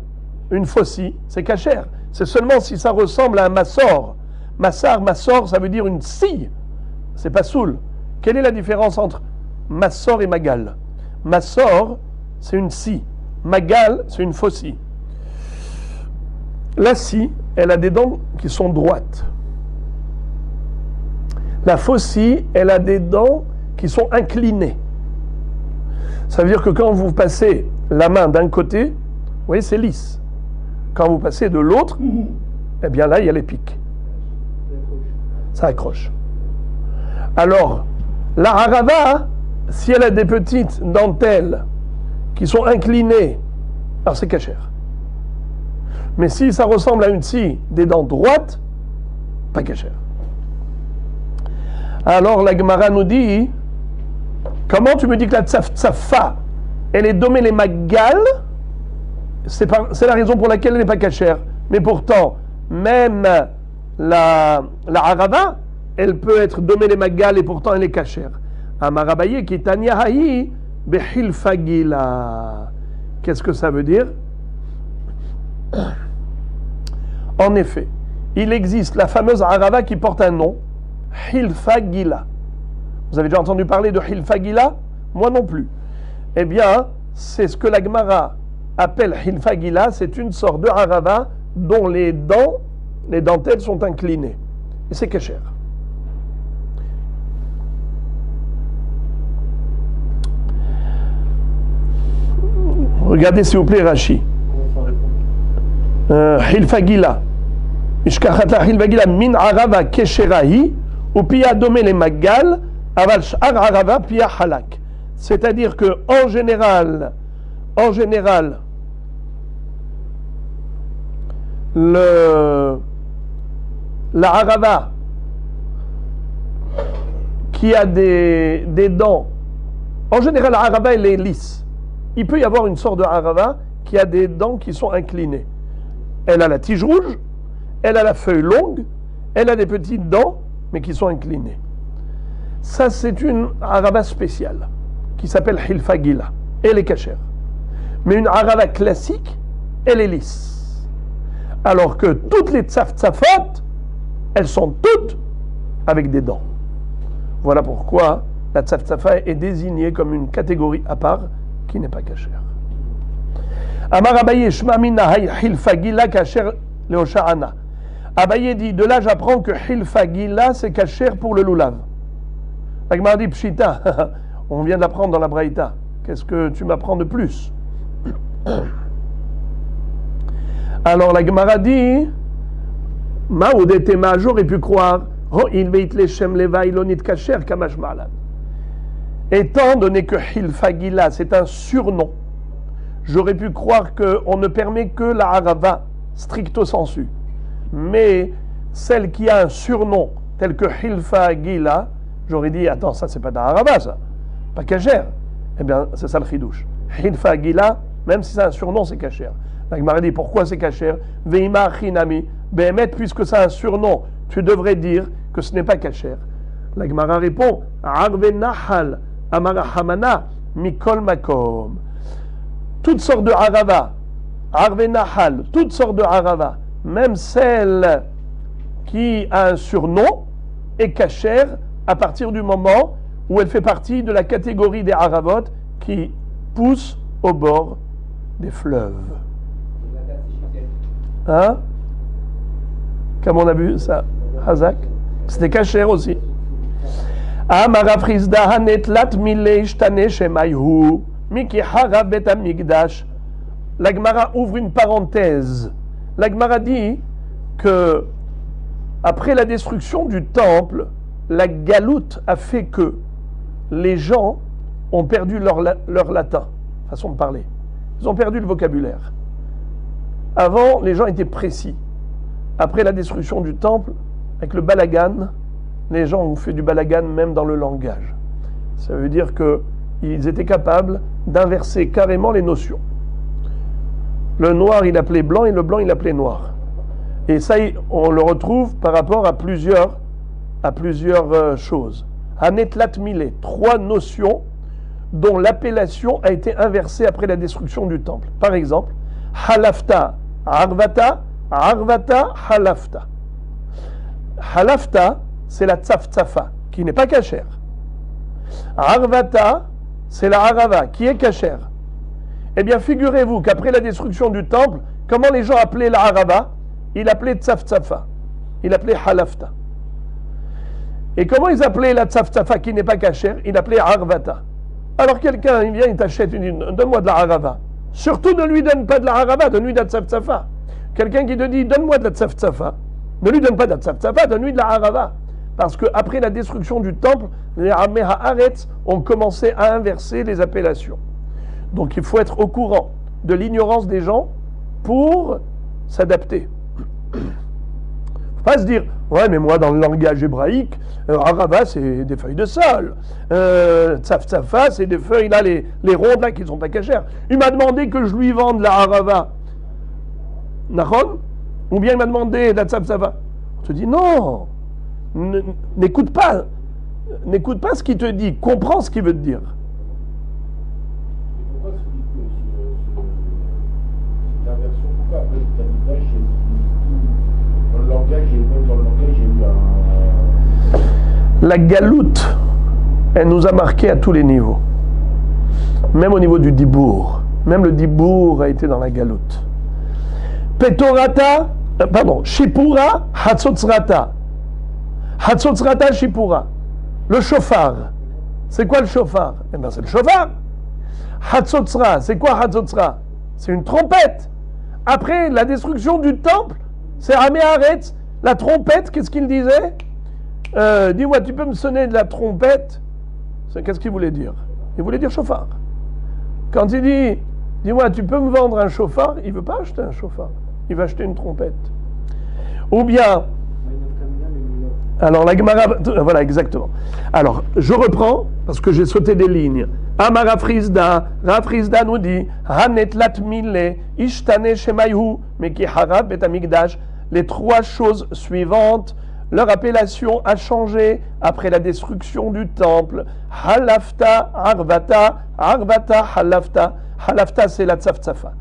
une faucille, c'est kacher. C'est seulement si ça ressemble à un massor. Massor, ça veut dire une scie. C'est pasoul. Quelle est la différence entre massor et magal? Massor, c'est une scie. Magal, c'est une faucille. La scie, elle a des dents qui sont droites. La faucille, elle a des dents qui sont inclinées. Ça veut dire que quand vous passez la main d'un côté, vous voyez, c'est lisse. Quand vous passez de l'autre, eh bien là, il y a les pics. Ça accroche. Alors, la harava, si elle a des petites dentelles qui sont inclinées, alors c'est kasher. Mais si ça ressemble à une scie, des dents droites, pas kasher. Alors la Gemara nous dit, comment tu me dis que la tsaf-tsafa, elle est domée les magal? C'est la raison pour laquelle elle n'est pas kasher. Mais pourtant, même la harava, elle peut être domée les magal et pourtant elle est kasher. Amarabaye qui tanya hahi behilfagila. Qu'est-ce que ça veut dire? En effet, il existe la fameuse harava qui porte un nom, Hilfagila. Vous avez déjà entendu parler de Hilfagila? Moi non plus. Eh bien, c'est ce que la Gemara appelle Hilfagila, c'est une sorte de harava dont les dentelles sont inclinées. Et c'est kasher. Regardez s'il vous plaît Rashi. Hilfagila. Ishkachata Hilfagila min arava kesherahi ou pia domé les magal aval sh'ar arava pia halak. C'est-à-dire que en général, la harava qui a des dents, en général la harava elle est lisse. Il peut y avoir une sorte de harava qui a des dents qui sont inclinées. Elle a la tige rouge, elle a la feuille longue, elle a des petites dents, mais qui sont inclinées. Ça, c'est une harava spéciale qui s'appelle Hilfagila. Elle est kasher. Mais une harava classique, elle est lisse. Alors que toutes les tsaf-tsafot, elles sont toutes avec des dents. Voilà pourquoi la tsaf-tsafa est désignée comme une catégorie à part qui n'est pas kasher. Amar Abaye shma mina hilfagila kasher leosha'ana. Abaye dit, de là j'apprends que hilfagila c'est kasher pour le lulav. Agmar dit pshita, on vient d'apprendre dans la braïta. Qu'est-ce que tu m'apprends de plus? Alors la Gemara dit, Maoudetema, j'aurais pu croire, oh, il veit leshem leva ilonit kacher kamash malan. Étant donné que Hilfagila, c'est un surnom, j'aurais pu croire qu'on ne permet que la harava, stricto sensu. Mais celle qui a un surnom, tel que Hilfagila, j'aurais dit, attends, ça c'est pas de la harava, ça, pas kacher. Eh bien, c'est ça le chidouche. Hilfagila, même si c'est un surnom, c'est kacher. La Gemara dit, pourquoi c'est kacher? Veima chinami, behemet, puisque c'est un surnom, tu devrais dire que ce n'est pas kacher. La Gemara répond, arve nahal, amarahamana, mikol makom. Toutes sortes de harava, arve nahal, toutes sortes de harava, même celle qui a un surnom, est kacher à partir du moment où elle fait partie de la catégorie des haravot qui poussent au bord des fleuves. Hein? Comme on a vu ça, Hazak, c'était kacher aussi. Amara frisda hanetlat mile shtane shemayhu miki hara bet amigdash. La Gemara ouvre une parenthèse. La Gemara dit que après la destruction du temple, la galoute a fait que les gens ont perdu leur latin, façon de parler. Ils ont perdu le vocabulaire. Avant, les gens étaient précis. Après la destruction du temple, avec le balagan, les gens ont fait du balagan même dans le langage. Ça veut dire qu'ils étaient capables d'inverser carrément les notions. Le noir, il appelait blanc, et le blanc, il appelait noir. Et ça, on le retrouve par rapport à plusieurs choses. Hanetlat mile, 3 notions dont l'appellation a été inversée après la destruction du temple. Par exemple, halafta, arvata, arvata, halafta. Halafta, c'est la tzaf-tzafa, qui n'est pas cachère. Arvata, c'est la harava, qui est cachère. Eh bien, figurez-vous qu'après la destruction du temple, comment les gens appelaient la harava? Ils l'appelaient tzaf-tzafa. Ils l'appelaient halafta. Et comment ils appelaient la tzaf-tzafa, qui n'est pas cachère? Ils l'appelaient arvata. Alors quelqu'un, il vient, il t'achète, il dit, donne-moi de la harava. Surtout ne lui donne pas de la harava, donne-lui de la tzaf-tzafa. Quelqu'un qui te dit, donne-moi de la tzaf-tzafa, ne lui donne pas de la tzaf-tzafa, donne-lui de la harava. Parce qu'après la destruction du temple, les Amé Haaretz ont commencé à inverser les appellations. Donc il faut être au courant de l'ignorance des gens pour s'adapter. Il ne faut pas se dire, ouais mais moi dans le langage hébraïque, harava c'est des feuilles de sol, tzaf-tzafa c'est des feuilles là, les rondes là qui ne sont pas cachères. Il m'a demandé que je lui vende la harava. Nachon? Ou bien il m'a demandé la tzaf-tzafa. On te dit non, n'écoute pas ce qu'il te dit, comprends ce qu'il veut te dire. Pourquoi cette inversion, pourquoi après le Tamidach, dans le langage, j'ai eu un... La galoute, elle nous a marqué à tous les niveaux. Même au niveau du dibour. Même le dibour a été dans la galoute. Shipura, Hatzotzrata. Hatzotzrata, Shipura. Le chauffard. C'est quoi le chauffard? Eh bien, c'est le chauffard. Hatzotzra, c'est quoi Hatzotzra? C'est une trompette. Après la destruction du temple, c'est Amé Haaretz, la trompette, qu'est-ce qu'il disait? Dis-moi, tu peux me sonner de la trompette? Qu'est-ce qu'il voulait dire? Il voulait dire chauffard. Quand il dit, dis-moi, tu peux me vendre un chauffard? Il ne veut pas acheter un chauffard. Il va acheter une trompette. Ou bien, alors la Gemara, voilà exactement. Alors, je reprends, parce que j'ai sauté des lignes. Amara Frisda, Rafrizda nous dit, Hanet latmile, Ishtane shemayhu, Meki harab et amigdash. Les 3 choses suivantes, leur appellation a changé après la destruction du temple. Halafta, arvata, arvata, halafta. Halafta, c'est la tzaf-tzafa.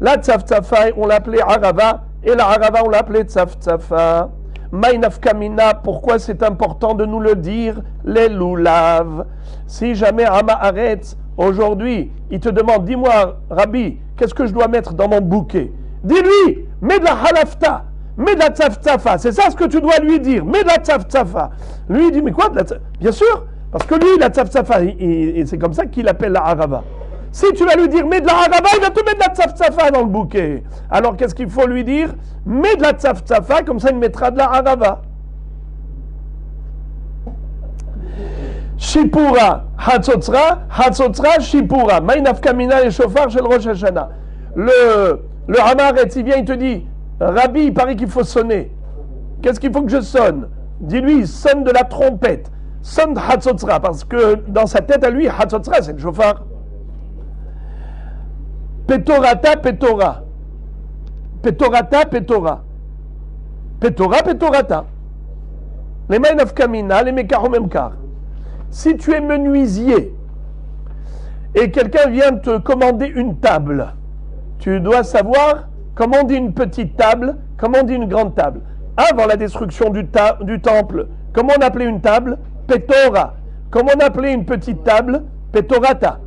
La tzaf-tzafa, on l'appelait harava, et la harava, on l'appelait tzaf-tzafa. Maïnafkamina, pourquoi c'est important de nous le dire? Les loulav. Si jamais Ama Haaretz, aujourd'hui, il te demande, dis-moi, Rabbi, qu'est-ce que je dois mettre dans mon bouquet? Dis-lui, mets de la halafta, mets de la tzaf-tzafa. C'est ça ce que tu dois lui dire, mets de la tzaf-tzafa. Lui, il dit, mais quoi de la tzaf? Bien sûr, parce que lui, la tzaf-tzafa, c'est comme ça qu'il appelle la harava. Si tu vas lui dire mets de la harava, il va te mettre de la tzaf-tzafa dans le bouquet. Alors qu'est-ce qu'il faut lui dire? Mets de la tzaf-tzafa, comme ça il mettra de la harava. Shipura, Hatzotzra, Shipura. Maïnaf Kamina et Shofar chez le Rosh Hashanah. Le Hamaretz, il vient, il te dit, Rabbi, il paraît qu'il faut sonner. Qu'est-ce qu'il faut que je sonne? Dis-lui, sonne de la trompette. Sonne de Hatzotzra, parce que dans sa tête à lui, Hatzotzra, c'est le Shofar. Petorata, Petora. Petorata, Petora. Petora, Petorata. Les Maïnaf Kamina, les Mekar Memkar. Si tu es menuisier et quelqu'un vient te commander une table, tu dois savoir comment on dit une petite table, comment on dit une grande table. Avant la destruction du temple, comment on appelait une table? Petora. Comment on appelait une petite table? Petorata.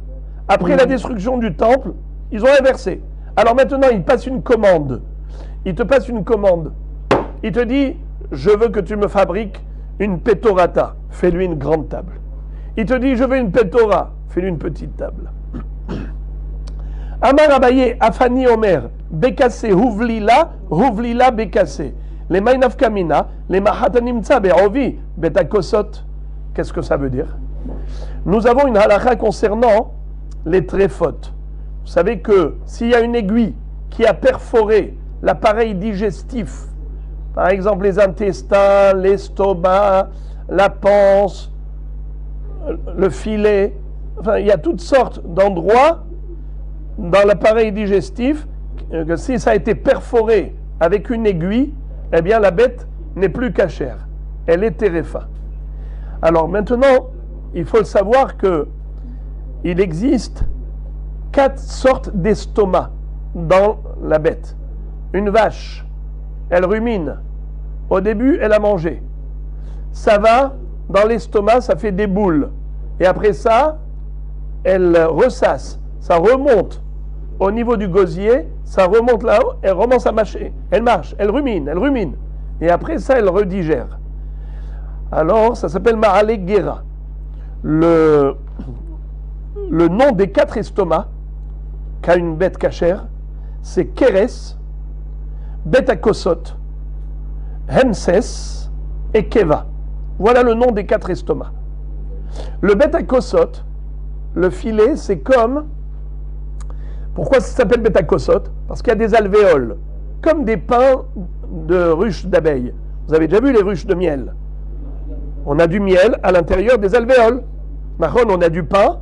Après la destruction du temple, ils ont inversé. Alors maintenant, il passe une commande. Il te passe une commande. Il te dit, je veux que tu me fabriques une petorata. Fais-lui une grande table. Il te dit, je veux une petora. Fais-lui une petite table. Amar Abaye, Afani Omer, Bekase, Huvlila, Bekase. Les Maïnaf Kamina, les Mahatanimtsa, Be'ovi, Betakosot. Qu'est-ce que ça veut dire? Nous avons une halakha concernant les tréfotes. Vous savez que s'il y a une aiguille qui a perforé l'appareil digestif, par exemple les intestins, l'estomac, la panse, le filet, enfin il y a toutes sortes d'endroits dans l'appareil digestif que si ça a été perforé avec une aiguille, eh bien la bête n'est plus cachère, elle est téréfa. Alors maintenant, il faut savoir que il existe 4 sortes d'estomac dans la bête. Une vache, elle rumine. Au début, elle a mangé. Ça va dans l'estomac, ça fait des boules. Et après ça, elle ressasse. Ça remonte au niveau du gosier, ça remonte là-haut, elle commence à mâcher. Elle marche, elle rumine. Et après ça, elle redigère. Alors, ça s'appelle Ma'ale Gera. Le nom des 4 estomacs qu'a une bête cachère, c'est Keres, Betakosot, Hemses et Keva. Voilà le nom des 4 estomacs. Le Betakosot, le filet, c'est comme... Pourquoi ça s'appelle Betakosot? Parce qu'il y a des alvéoles, comme des pains de ruches d'abeilles. Vous avez déjà vu les ruches de miel? On a du miel à l'intérieur des alvéoles. Mahon, on a du pain,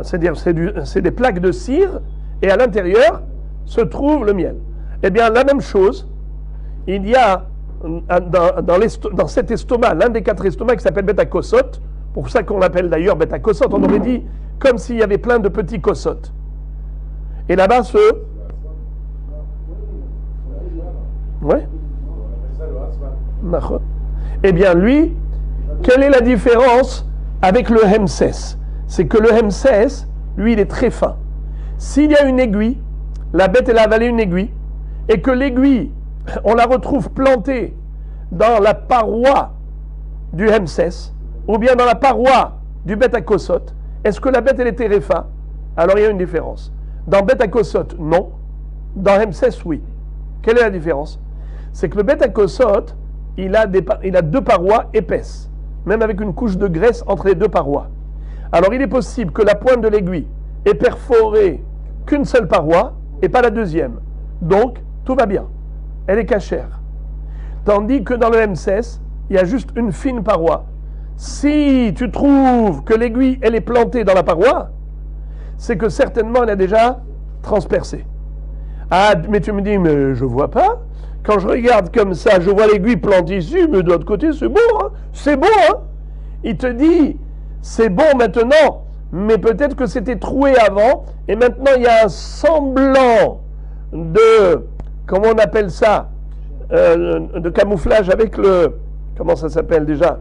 c'est-à-dire c'est des plaques de cire, et à l'intérieur se trouve le miel. Eh bien, la même chose, il y a dans cet estomac, l'un des 4 estomacs qui s'appelle Betakosot, pour ça qu'on l'appelle d'ailleurs Betakosot, on aurait dit comme s'il y avait plein de petits kosot. Et là-bas, Ouais. Eh bien, lui, quelle est la différence avec le Hemses? C'est que le Hemses, lui, il est très fin. S'il y a une aiguille, la bête, elle a avalé une aiguille, et que l'aiguille, on la retrouve plantée dans la paroi du Hemses, ou bien dans la paroi du Betakosot, est-ce que la bête, elle est téréfa? Alors, il y a une différence. Dans Betakosot, non. Dans Hemses, oui. Quelle est la différence? C'est que le Betakosot, il a 2 parois épaisses, même avec une couche de graisse entre les 2 parois. Alors, il est possible que la pointe de l'aiguille ait perforé qu'une seule paroi et pas la deuxième. Donc, tout va bien. Elle est cachère. Tandis que dans le M16, il y a juste une fine paroi. Si tu trouves que l'aiguille, elle est plantée dans la paroi, c'est que certainement, elle a déjà transpercé. Ah, mais tu me dis, mais je vois pas. Quand je regarde comme ça, je vois l'aiguille plantée ici, mais de l'autre côté, c'est beau, hein? C'est beau, hein? Il te dit, c'est bon maintenant, mais peut-être que c'était troué avant, et maintenant il y a un semblant de, comment on appelle ça, de camouflage avec le, comment ça s'appelle déjà?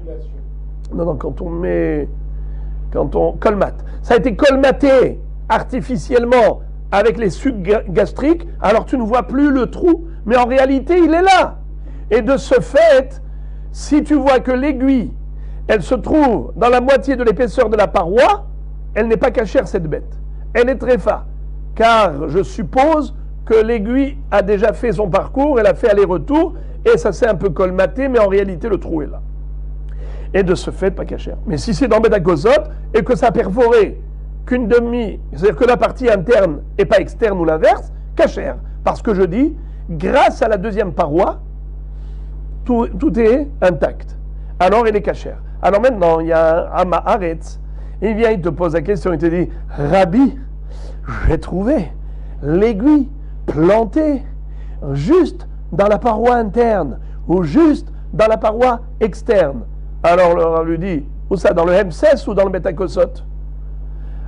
Non, quand on colmate. Ça a été colmaté artificiellement avec les sucs gastriques, alors tu ne vois plus le trou, mais en réalité il est là. Et de ce fait, si tu vois que l'aiguille, elle se trouve dans la moitié de l'épaisseur de la paroi, elle n'est pas cachère cette bête. elle est tréfa, car je suppose que l'aiguille a déjà fait son parcours, elle a fait aller-retour, et ça s'est un peu colmaté, mais en réalité, le trou est là. Et de ce fait, pas cachère. Mais si c'est dans Betakosot, et que ça a perforé qu'une demi, c'est-à-dire que la partie interne et pas externe ou l'inverse, cachère. Parce que je dis, grâce à la deuxième paroi, tout est intact. Alors il est cachère. Alors maintenant, il y a un Amma Haaretz, il vient, il te pose la question, il te dit, Rabbi, j'ai trouvé l'aiguille plantée juste dans la paroi interne ou juste dans la paroi externe. Alors on lui dit, où ça, dans le M16 ou dans le Betakosot?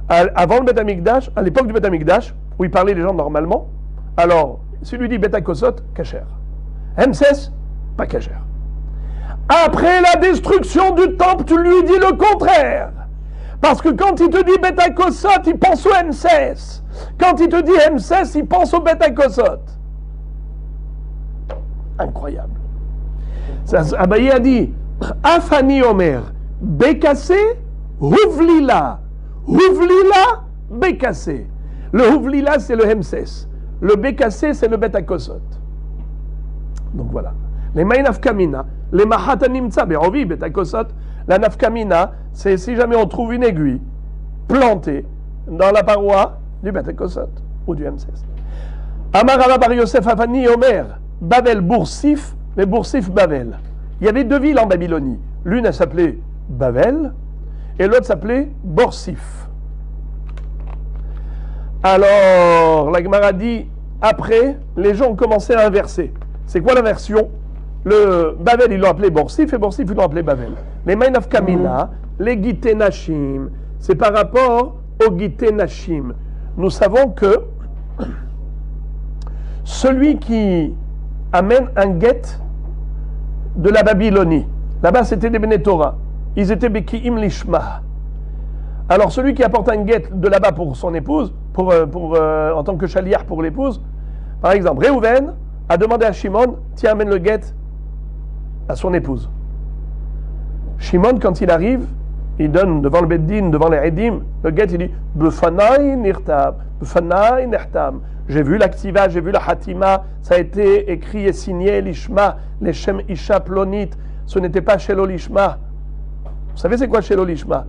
Avant le Betamikdash, à l'époque du Betamikdash, où il parlait les gens normalement, alors, si lui dit Betakosot, cachère. M16, pas cachère. Après la destruction du temple, tu lui dis le contraire. Parce que quand il te dit Betakosot, il pense au M16. Quand il te dit M16, il pense au Betakosot. Incroyable. Abaye a dit, Afani Omer, Bekassé, Houvlila. Houvlila, Bekassé. Le Houvlila, c'est le M16. Le Bekassé, c'est le Betakosot. Donc voilà. Les Maïnafkamina, les Mahatanimtsa, Berovi, Betakosot, la Nafkamina, c'est si jamais on trouve une aiguille plantée dans la paroi du Betakosot ou du M16. Amarava Bar Yosef Afani Omer, Babel Boursif, mais Boursif Babel. Il y avait deux villes en Babylonie. L'une, elle s'appelait Babel, et l'autre s'appelait Borsif. Alors, la Gemara dit, après, les gens ont commencé à inverser. C'est quoi l'inversion? Le Babel, ils l'ont appelé Borsif, et Borsif, ils l'ont appelé Babel. Les Maïnaf Kamina, les Gité Nashim, c'est par rapport aux Gité Nashim. Nous savons que celui qui amène un guet de la Babylonie, là-bas c'était des Bnei Torah, ils étaient Beki'im Lishma. Alors celui qui apporte un guet de là-bas pour son épouse, en tant que chaliar pour l'épouse, par exemple, Réhouven a demandé à Shimon, tiens, amène le guet à son épouse. Shimon, quand il arrive, il donne devant le Beddin, devant les Edim, le guet, il dit, Befanai nirtab, Befanai nirtab. J'ai vu l'activa, j'ai vu la hatima, ça a été écrit et signé l'ishma, les shem isha plonit, ce n'était pas shelo l'ishma. Vous savez c'est quoi shelo l'ishma?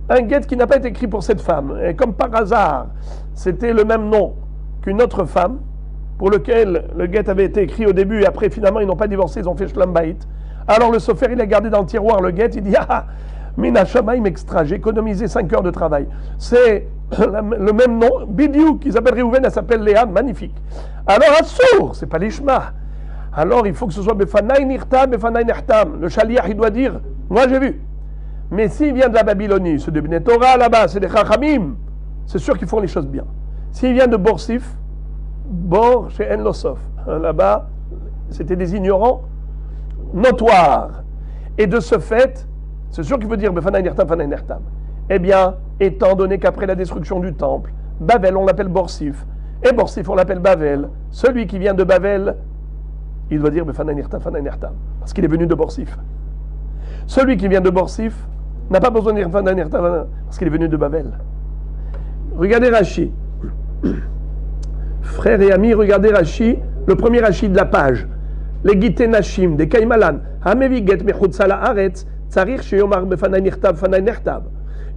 Un guet qui n'a pas été écrit pour cette femme. Et comme par hasard, c'était le même nom qu'une autre femme, pour lequel le guet avait été écrit au début, et après finalement ils n'ont pas divorcé, ils ont fait shlam bayit. Alors le sofer, il a gardé dans le tiroir le guet, il dit, ah, mina shamaim extra, j'ai économisé 5 heures de travail. C'est le même nom, Bidiou, qui s'appelle Réhouven, elle s'appelle Léa, magnifique. Alors Assour, c'est pas l'ishma. Alors il faut que ce soit Befanai nirtam, Befanai nirtam. Le chaliach, il doit dire, moi j'ai vu. Mais s'il vient de la Babylonie, c'est de Bnei Torah là-bas, c'est des Chachamim, c'est sûr qu'ils font les choses bien. S'il vient de Borsif, Bor chez En Losof, là-bas, c'était des ignorants notoires. Et de ce fait, c'est sûr qu'il veut dire Befanai nirtam, Befanai nirtam. Eh bien, étant donné qu'après la destruction du temple, Babel, on l'appelle Borsif, et Borsif, on l'appelle Babel, celui qui vient de Babel, il doit dire Befanai nirtam, Befanai nirtam, parce qu'il est venu de Borsif. Celui qui vient de Borsif n'a pas besoin de dire Befanai nirtam, parce qu'il est venu de Babel. Regardez Rashi. Frères et amis, regardez Rashi, le premier Rashi de la page. Les Gité Nashim, des Kaimalan, Hamevi get mechutza la'aretz, tzarich sheyomar Befanai nirtam, Befanai nirtam.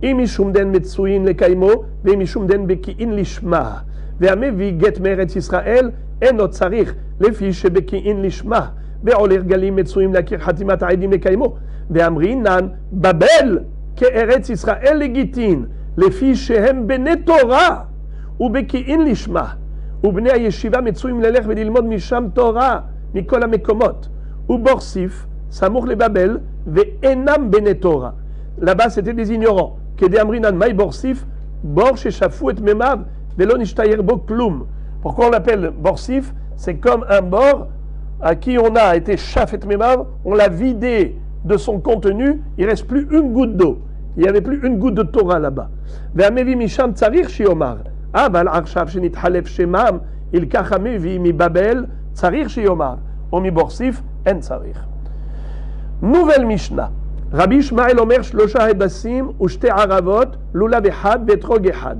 אם משום דן מצוין לקיימו, ואם משום דן בקיאין לשמה. והמביא גט מארץ ישראל, אינו צריך, לפי שבקיאין לשמה. ועול הרגלים מצויים להכיר חתימת העדים לקיימו. ואמרינן, בבל כארץ ישראל לגיטין, לפי שהם בני תורה, ובקיאין לשמה. ובני הישיבה מצויים ללך וללמוד משם תורה, מכל המקומות. ובורסיף, סמוך לבבל, ואינם בני תורה. Là-bas, c'était des ignorants. Pourquoi on l'appelle Borsif? C'est comme un bord à qui on a été chaf et memav, on l'a vidé de son contenu, il ne reste plus une goutte d'eau. Il n'y avait plus une goutte de Torah là-bas. Nouvelle Mishnah. Rabbi Ishmael Omer Shlosha Hedassim Ushte Aravot Lulav Echad Vetrog Echad.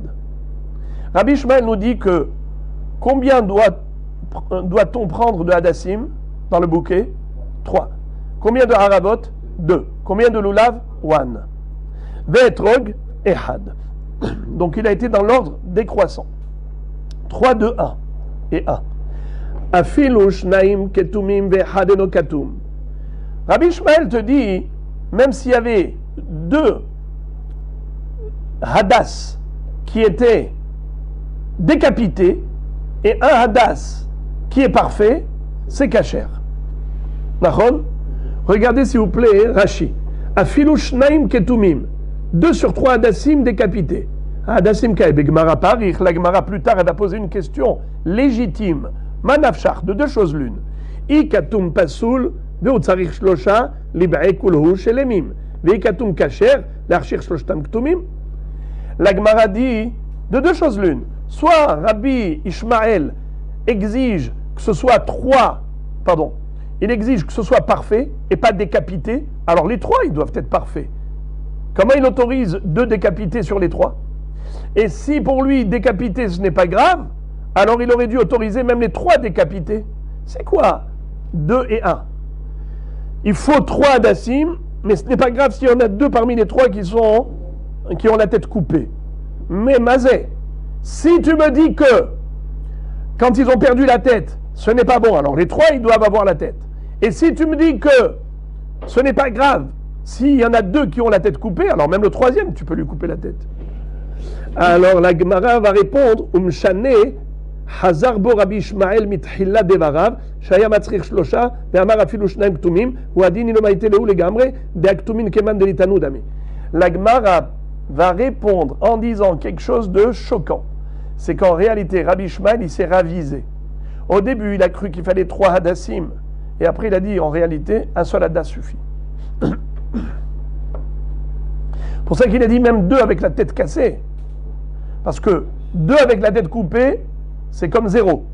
Rabbi Ishmael nous dit que combien doit-on prendre de hadassim dans le bouquet? 3. Combien de haravot? 2. Combien de lulav? 1. Ve'etrog, ehad. Donc il a été dans l'ordre décroissant. 3, 2, 1 et 1. Afilu shnaim ketumim ve'ehad eno katum. Rabbi Ishmael te dit, même s'il y avait 2 hadas qui étaient décapités et un hadas qui est parfait, c'est kasher. Nachon? Regardez s'il vous plaît Rashi. Afilu shnaim ketumim. 2 sur 3 hadassim décapités. Hadassim kae begmara parich. La Gemara plus tard elle va poser une question légitime. Manafshach, de 2 choses l'une. I katum pasoul ve'u tzarich shlosha lib'e kulhu shelemim. Ve'i katum kasher l'archir shloshtam ktumim. La Gemara dit de 2 choses l'une. Soit Rabbi Ishmael exige que ce soit 3, il exige que ce soit parfait et pas décapité. Alors les 3, ils doivent être parfaits. Comment il autorise 2 décapités sur les 3? Et si pour lui, décapité, ce n'est pas grave, alors il aurait dû autoriser même les 3 décapités. C'est quoi 2 et 1? Il faut 3 hadassim, mais ce n'est pas grave s'il y en a 2 parmi les 3 qui ont la tête coupée. Mais Mazé, si tu me dis que quand ils ont perdu la tête, ce n'est pas bon, alors les 3, ils doivent avoir la tête. Et si tu me dis que ce n'est pas grave, s'il y en a 2 qui ont la tête coupée, alors même le 3e, tu peux lui couper la tête. Alors la Gemara va répondre, Umshane, Hazar bo Rabbi Ishmael mithilla devarav, Shaya matzrich shlosha, ve'amar afilu shnaim ktumim, ou adin ilo maite leu legamre, de'aktumin keman delitanu dami. La Gemara va répondre en disant quelque chose de choquant. C'est qu'en réalité, Rabbi Ishmael, il s'est ravisé. Au début, il a cru qu'il fallait 3 hadassim. Et après, il a dit, en réalité, un seul hadas suffit. Pour ça qu'il a dit même 2 avec la tête cassée. Parce que 2 avec la tête coupée, c'est comme 0.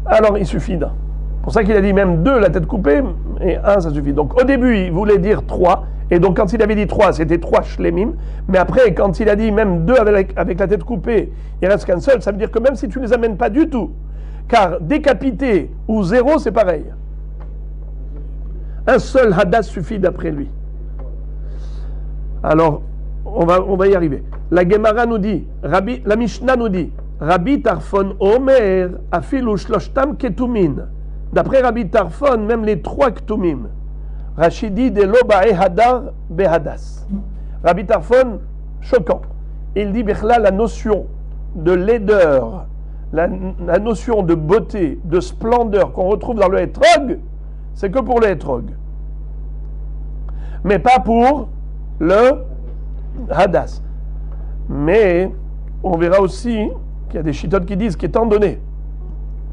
Alors, il suffit d'un. Pour ça qu'il a dit même 2 la tête coupée, et 1 ça suffit. Donc au début, il voulait dire 3. Et donc quand il avait dit 3, c'était 3 shlemim. Mais après, quand il a dit même 2 avec la tête coupée, il reste qu'un seul, ça veut dire que même si tu ne les amènes pas du tout, car décapité ou 0, c'est pareil. Un seul hadas suffit d'après lui. Alors, on va y arriver. La Gemara nous dit, la Mishnah nous dit, Rabbi Tarfon Omer afilu shloshtam ketumin. D'après Rabbi Tarfon, même les 3 ktumim. Rachidi de lobae hadar behadas. Rabbi Tarfon, choquant. Il dit, la notion de laideur, la notion de beauté, de splendeur qu'on retrouve dans le hétrog, c'est que pour le hétrog. Mais pas pour le hadas. Mais on verra aussi qu'il y a des chitotes qui disent qu'étant donné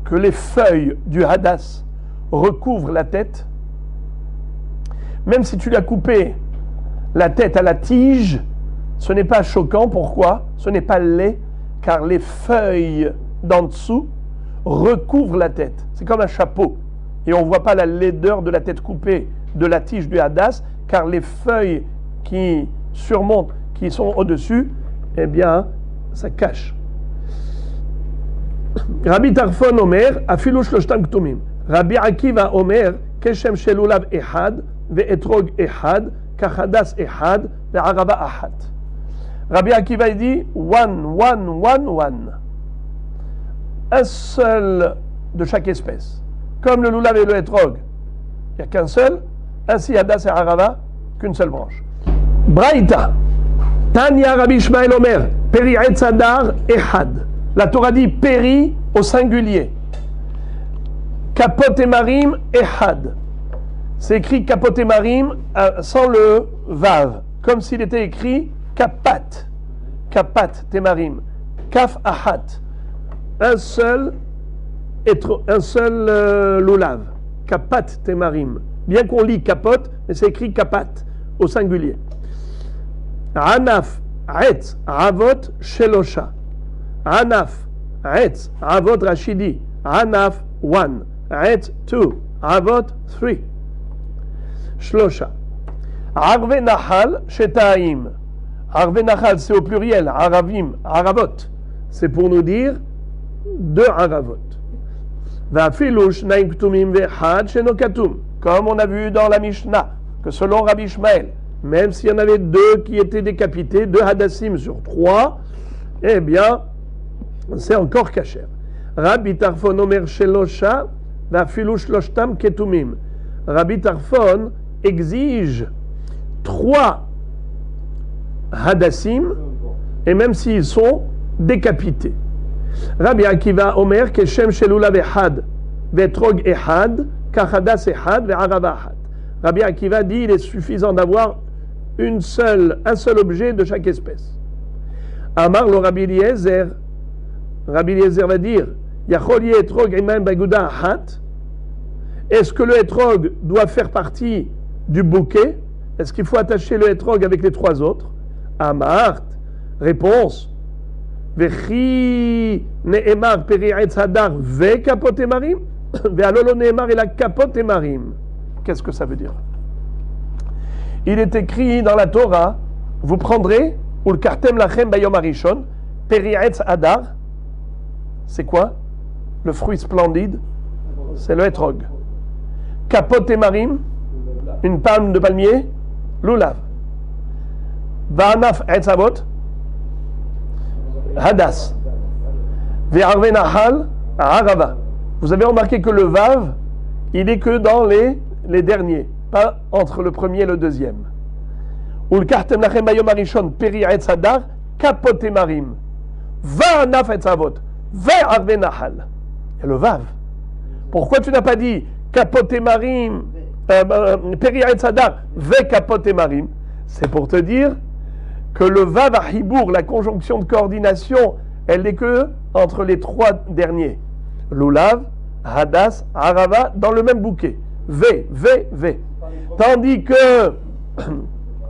que les feuilles du hadas recouvrent la tête, même si tu l'as coupé la tête à la tige, ce n'est pas choquant. Pourquoi? Ce n'est pas laid, car les feuilles d'en dessous recouvrent la tête. C'est comme un chapeau. Et on ne voit pas la laideur de la tête coupée de la tige du hadas, car les feuilles qui surmontent, qui sont au-dessus, eh bien, ça cache. Rabbi Tarfon Omer, afilu shloshtam ktumim. Rabbi Akiva Omer, keshem shelulav ehad, ve'etrog ehad, kachadas ehad, ve'arava ahad. Rabbi Akiva dit, one. Un seul de chaque espèce. Comme le lulav et le etrog, il n'y a qu'un seul, ainsi hadas et arava, qu'une seule branche. Braïta, Tanya Rabbi Ishmael Omer, peri etzadar ehad. La Torah dit péri au singulier. Kapot et marim ehad. C'est écrit kapot et marim sans le vav, comme s'il était écrit kapat. Kapat temarim. Kaf ahat. Un seul lulav. Kapat temarim. Bien qu'on lit kapot, mais c'est écrit kapat au singulier. Anaf, etz, avot, shelosha. Anaf, etz, avot, rashidi. Anaf, 1. Etz, 2. Avot, 3. Shlosha. Arve nahal, shetaim. Arve Nachal, c'est au pluriel. Aravim, Aravot. C'est pour nous dire deux Aravot. Comme on a vu dans la Mishnah, que selon Rabbi Ishmael, même s'il y en avait deux qui étaient décapités, deux hadassim sur trois, eh bien, c'est encore kasher. Rabbi Tarfon Omer Shelosha, Vafilu Shloshtam Ketumim. Rabbi Tarfon exige trois hadassim, et même s'ils sont décapités. Rabbi Akiva Omer Keshem Shelula Vehad, Vetrog Ehad, Kachadas Ehad, Ve'arava Ehad. Rabbi Akiva dit il est suffisant d'avoir un seul objet de chaque espèce. Amar le Rabbi Eliezer va dire Yachol Yetrog Iman Baguda Ahat. Est-ce que le etrog doit faire partie du bouquet? Est-ce qu'il faut attacher le etrog avec les trois autres? Amart, réponse Vechi ne'emar peri'etz hadar ve kapot emarim ve'alolo ne'emar ela kapot emarim. Qu'est-ce que ça veut dire? Il est écrit dans la Torah, vous prendrez ul kartem lachem bayom arishon peri'etz hadar. C'est quoi? Le fruit splendide, c'est le etrog. Kapot emarim, une palme de palmier, lulav. Va'anaf etzavot, hadas. Ve'arve nahal, arava. Vous avez remarqué que le vav, il est que dans les derniers, pas entre le premier et le deuxième. Ul kartem lachem bayom arishon peri etzadar, kapot emarim. Va'anaf etzavot, ve'arve nahal. Il y a le vav. Pourquoi tu n'as pas dit kapot emarim, peri etzadar, ve kapot emarim? C'est pour te dire que le vav à hibour, la conjonction de coordination, elle n'est que entre les trois derniers. Lulav, hadas, arava, dans le même bouquet. V. Tandis que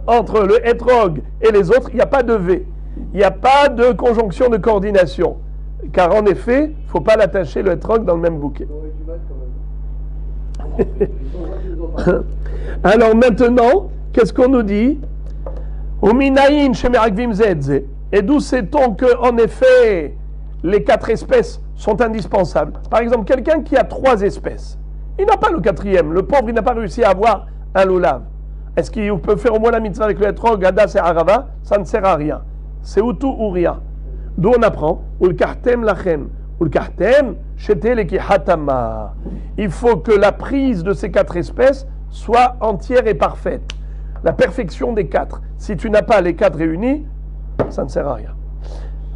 entre le etrog et les autres, il n'y a pas de V. Il n'y a pas de conjonction de coordination. Car en effet, il ne faut pas l'attacher le etrog dans le même bouquet. Alors maintenant, qu'est-ce qu'on nous dit? Et d'où sait-on que, en effet, les quatre espèces sont indispensables? Par exemple, quelqu'un qui a trois espèces, il n'a pas le quatrième. Le pauvre, il n'a pas réussi à avoir un lulav. Est-ce qu'il peut faire au moins la mitzvah avec le etrog, hadas et arava? Ça ne sert à rien. C'est ou tout ou rien. D'où on apprend ul kartem lachem, ul kartem shetel hatama. Il faut que la prise de ces quatre espèces soit entière et parfaite. La perfection des quatre. Si tu n'as pas les quatre réunis, ça ne sert à rien.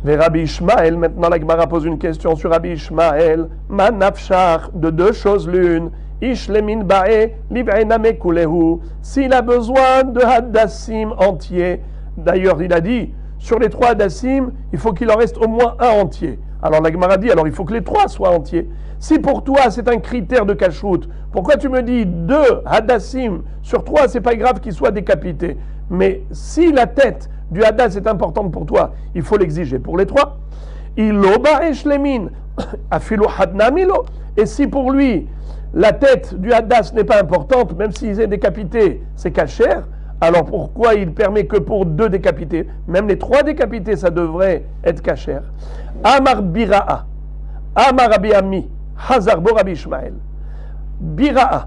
Ve Rabbi Ishmael, maintenant la Gemara pose une question sur Rabbi Ishmael. Manafshar, de deux choses l'une. Ishlemin ba'e liv'ename kulehu. S'il a besoin de hadassim entier. D'ailleurs, il a dit, sur les trois hadassim, il faut qu'il en reste au moins un entier. Alors la Gemara dit, alors il faut que les trois soient entiers. Si pour toi c'est un critère de kashrut, pourquoi tu me dis deux hadassim sur trois, c'est pas grave qu'il soit décapité. Mais si la tête du hadas est importante pour toi, il faut l'exiger pour les trois. Et si pour lui la tête du hadas n'est pas importante, même s'il est décapité, c'est kasher, alors pourquoi il permet que pour deux décapités? Même les trois décapités, ça devrait être kasher. Amar Bira'a, Amar Rabbi Ami, Hazar Bo Rabbi Ishmael. Bira'a,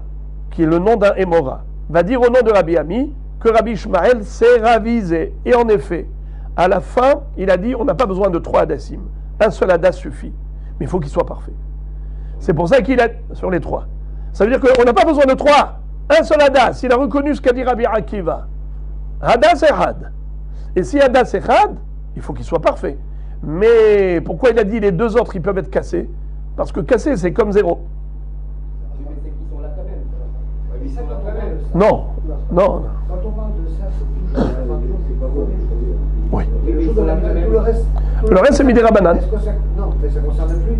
qui est le nom d'un Émora, va dire au nom de Rabbi Ami que Rabbi Ishmael s'est ravisé. Et en effet, à la fin, il a dit on n'a pas besoin de trois hadassim. Un seul hadas suffit. Mais il faut qu'il soit parfait. C'est pour ça qu'il a sur les trois. Ça veut dire qu'on n'a pas besoin de trois. Un seul hadas. Il a reconnu ce qu'a dit Rabbi Akiva. Hadas ehad. Et si hadas ehad, il faut qu'il soit parfait. Mais pourquoi il a dit les deux autres, ils peuvent être cassés? Parce que casser, c'est comme zéro. Non. Quand on parle de ça, c'est toujours Oui. le reste. Le reste, c'est Midera Banane. Non, mais ça ne concerne plus.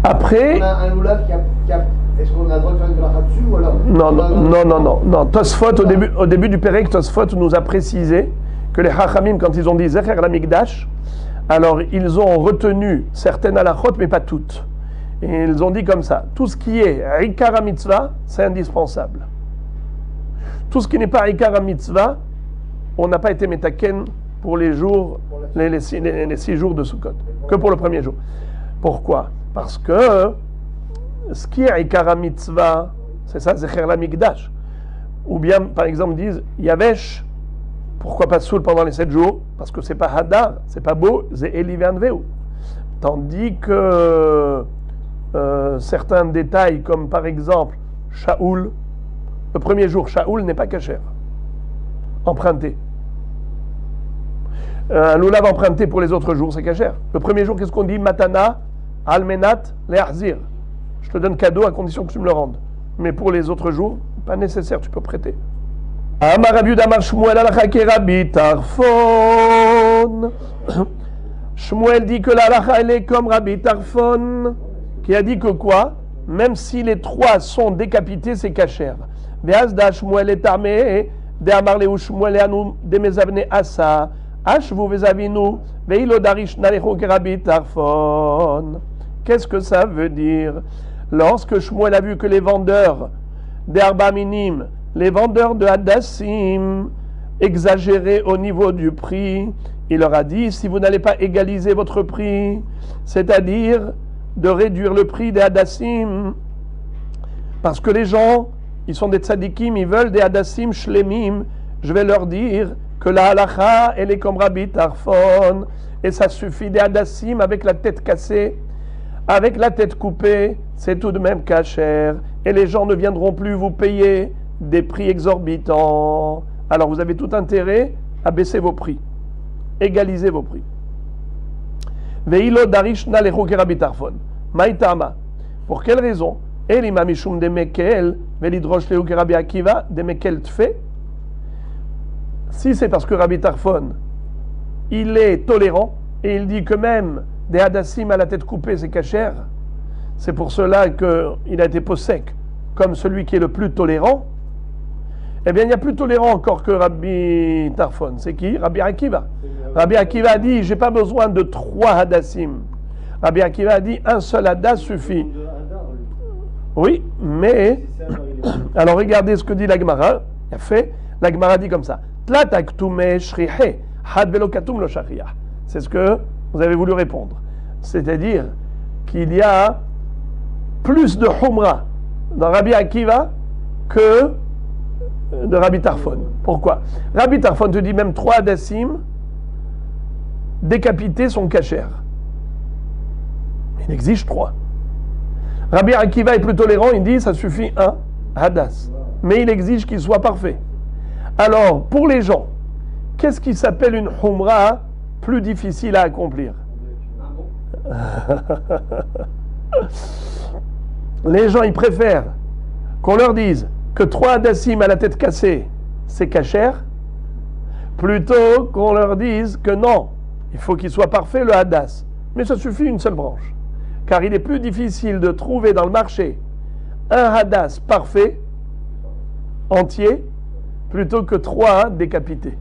Après. On a un loulav qui a. Est-ce qu'on a le droit de faire une bracha dessus ou alors Non. Tosfot, au début du Pérek, Tosfot nous a précisé que les Chachamim, quand ils ont dit Zecher l'Amikdash, alors ils ont retenu certaines halachot, mais pas toutes. Et ils ont dit comme ça, tout ce qui est Ikara Mitzvah, c'est indispensable. Tout ce qui n'est pas Ikara Mitzvah, on n'a pas été metaken pour les jours, les 6 jours de Sukkot, que pour le premier jour. Pourquoi? Parce que ce qui est Ikara Mitzvah, c'est ça, Zecher la Mikdash. Ou bien, par exemple, disent Yavesh, pourquoi pas Soul pendant les 7 jours? Parce que c'est pas Hadar, c'est pas beau, c'est Elivanveu. Tandis que certains détails, comme par exemple Shaoul, le premier jour, Shaoul n'est pas kasher, emprunté. Un loulav emprunté pour les autres jours, c'est kasher. Le premier jour, qu'est-ce qu'on dit? Matana, Almenat, Le'achzir. Je te donne cadeau à condition que tu me le rendes. Mais pour les autres jours, pas nécessaire, tu peux prêter. Amar Rabbi Yehuda Amar Shmuel halacha ke Rabbi Tarfon. Shmuel dit que la halacha elle est comme Rabbi Tarfon, qui a dit que quoi? Même si les 3 sont décapités, c'est kasher. Ve'azda Shmuel est armé, de Amar Leu Shmuel anu de mezavne asa, ashvu vezavinu, ve'ilo darish nalecho ke Rabbi Tarfon. Qu'est-ce que ça veut dire? Lorsque Shmuel a vu que les vendeurs d'Arba Minim, les vendeurs de Hadassim, exagéraient au niveau du prix, il leur a dit, si vous n'allez pas égaliser votre prix, c'est-à-dire de réduire le prix des Hadassim, parce que les gens, ils sont des tzadikim, ils veulent des Hadassim shlemim, je vais leur dire que la halacha, elle est comme Rabbi Tarfon, et ça suffit des Hadassim avec la tête cassée. Avec la tête coupée, c'est tout de même kasher, et les gens ne viendront plus vous payer des prix exorbitants. Alors vous avez tout intérêt à baisser vos prix, égaliser vos prix. Ve'ilo darishna lecho ke Rabbi Tarfon. Maïtama. Pour quelle raison? Elima mishum de mekel ve'lidrosh lehu ke Rabbi Akiva de mekel tfe. Si c'est parce que Rabbi Tarfon, il est tolérant, et il dit que même des hadassim à la tête coupée, c'est kasher. C'est pour cela qu'il a été possèque comme celui qui est le plus tolérant. Eh bien, il y a plus tolérant encore que Rabbi Tarfon. C'est qui? Rabbi Akiva. Rabbi Akiva a dit, j'ai pas besoin de 3 hadassim. Rabbi Akiva a dit, un seul hadas suffit. Oui, mais... Alors, regardez ce que dit la Gemara. Il a fait, la Gemara dit comme ça. C'est ce que vous avez voulu répondre. C'est-à-dire qu'il y a plus de Humra dans Rabbi Akiva que de Rabbi Tarfon. Pourquoi? Rabbi Tarfon te dit même 3 hadassim décapités sont kasher. Il exige 3. Rabbi Akiva est plus tolérant, il dit ça suffit 1 hadas. Mais il exige qu'il soit parfait. Alors, pour les gens, qu'est-ce qui s'appelle une Humra plus difficile à accomplir? Les gens, ils préfèrent qu'on leur dise que 3 hadassim à la tête cassée, c'est kasher, plutôt qu'on leur dise que non, il faut qu'il soit parfait le hadas. Mais ça suffit une seule branche. Car il est plus difficile de trouver dans le marché un hadas parfait, entier, plutôt que 3 décapités.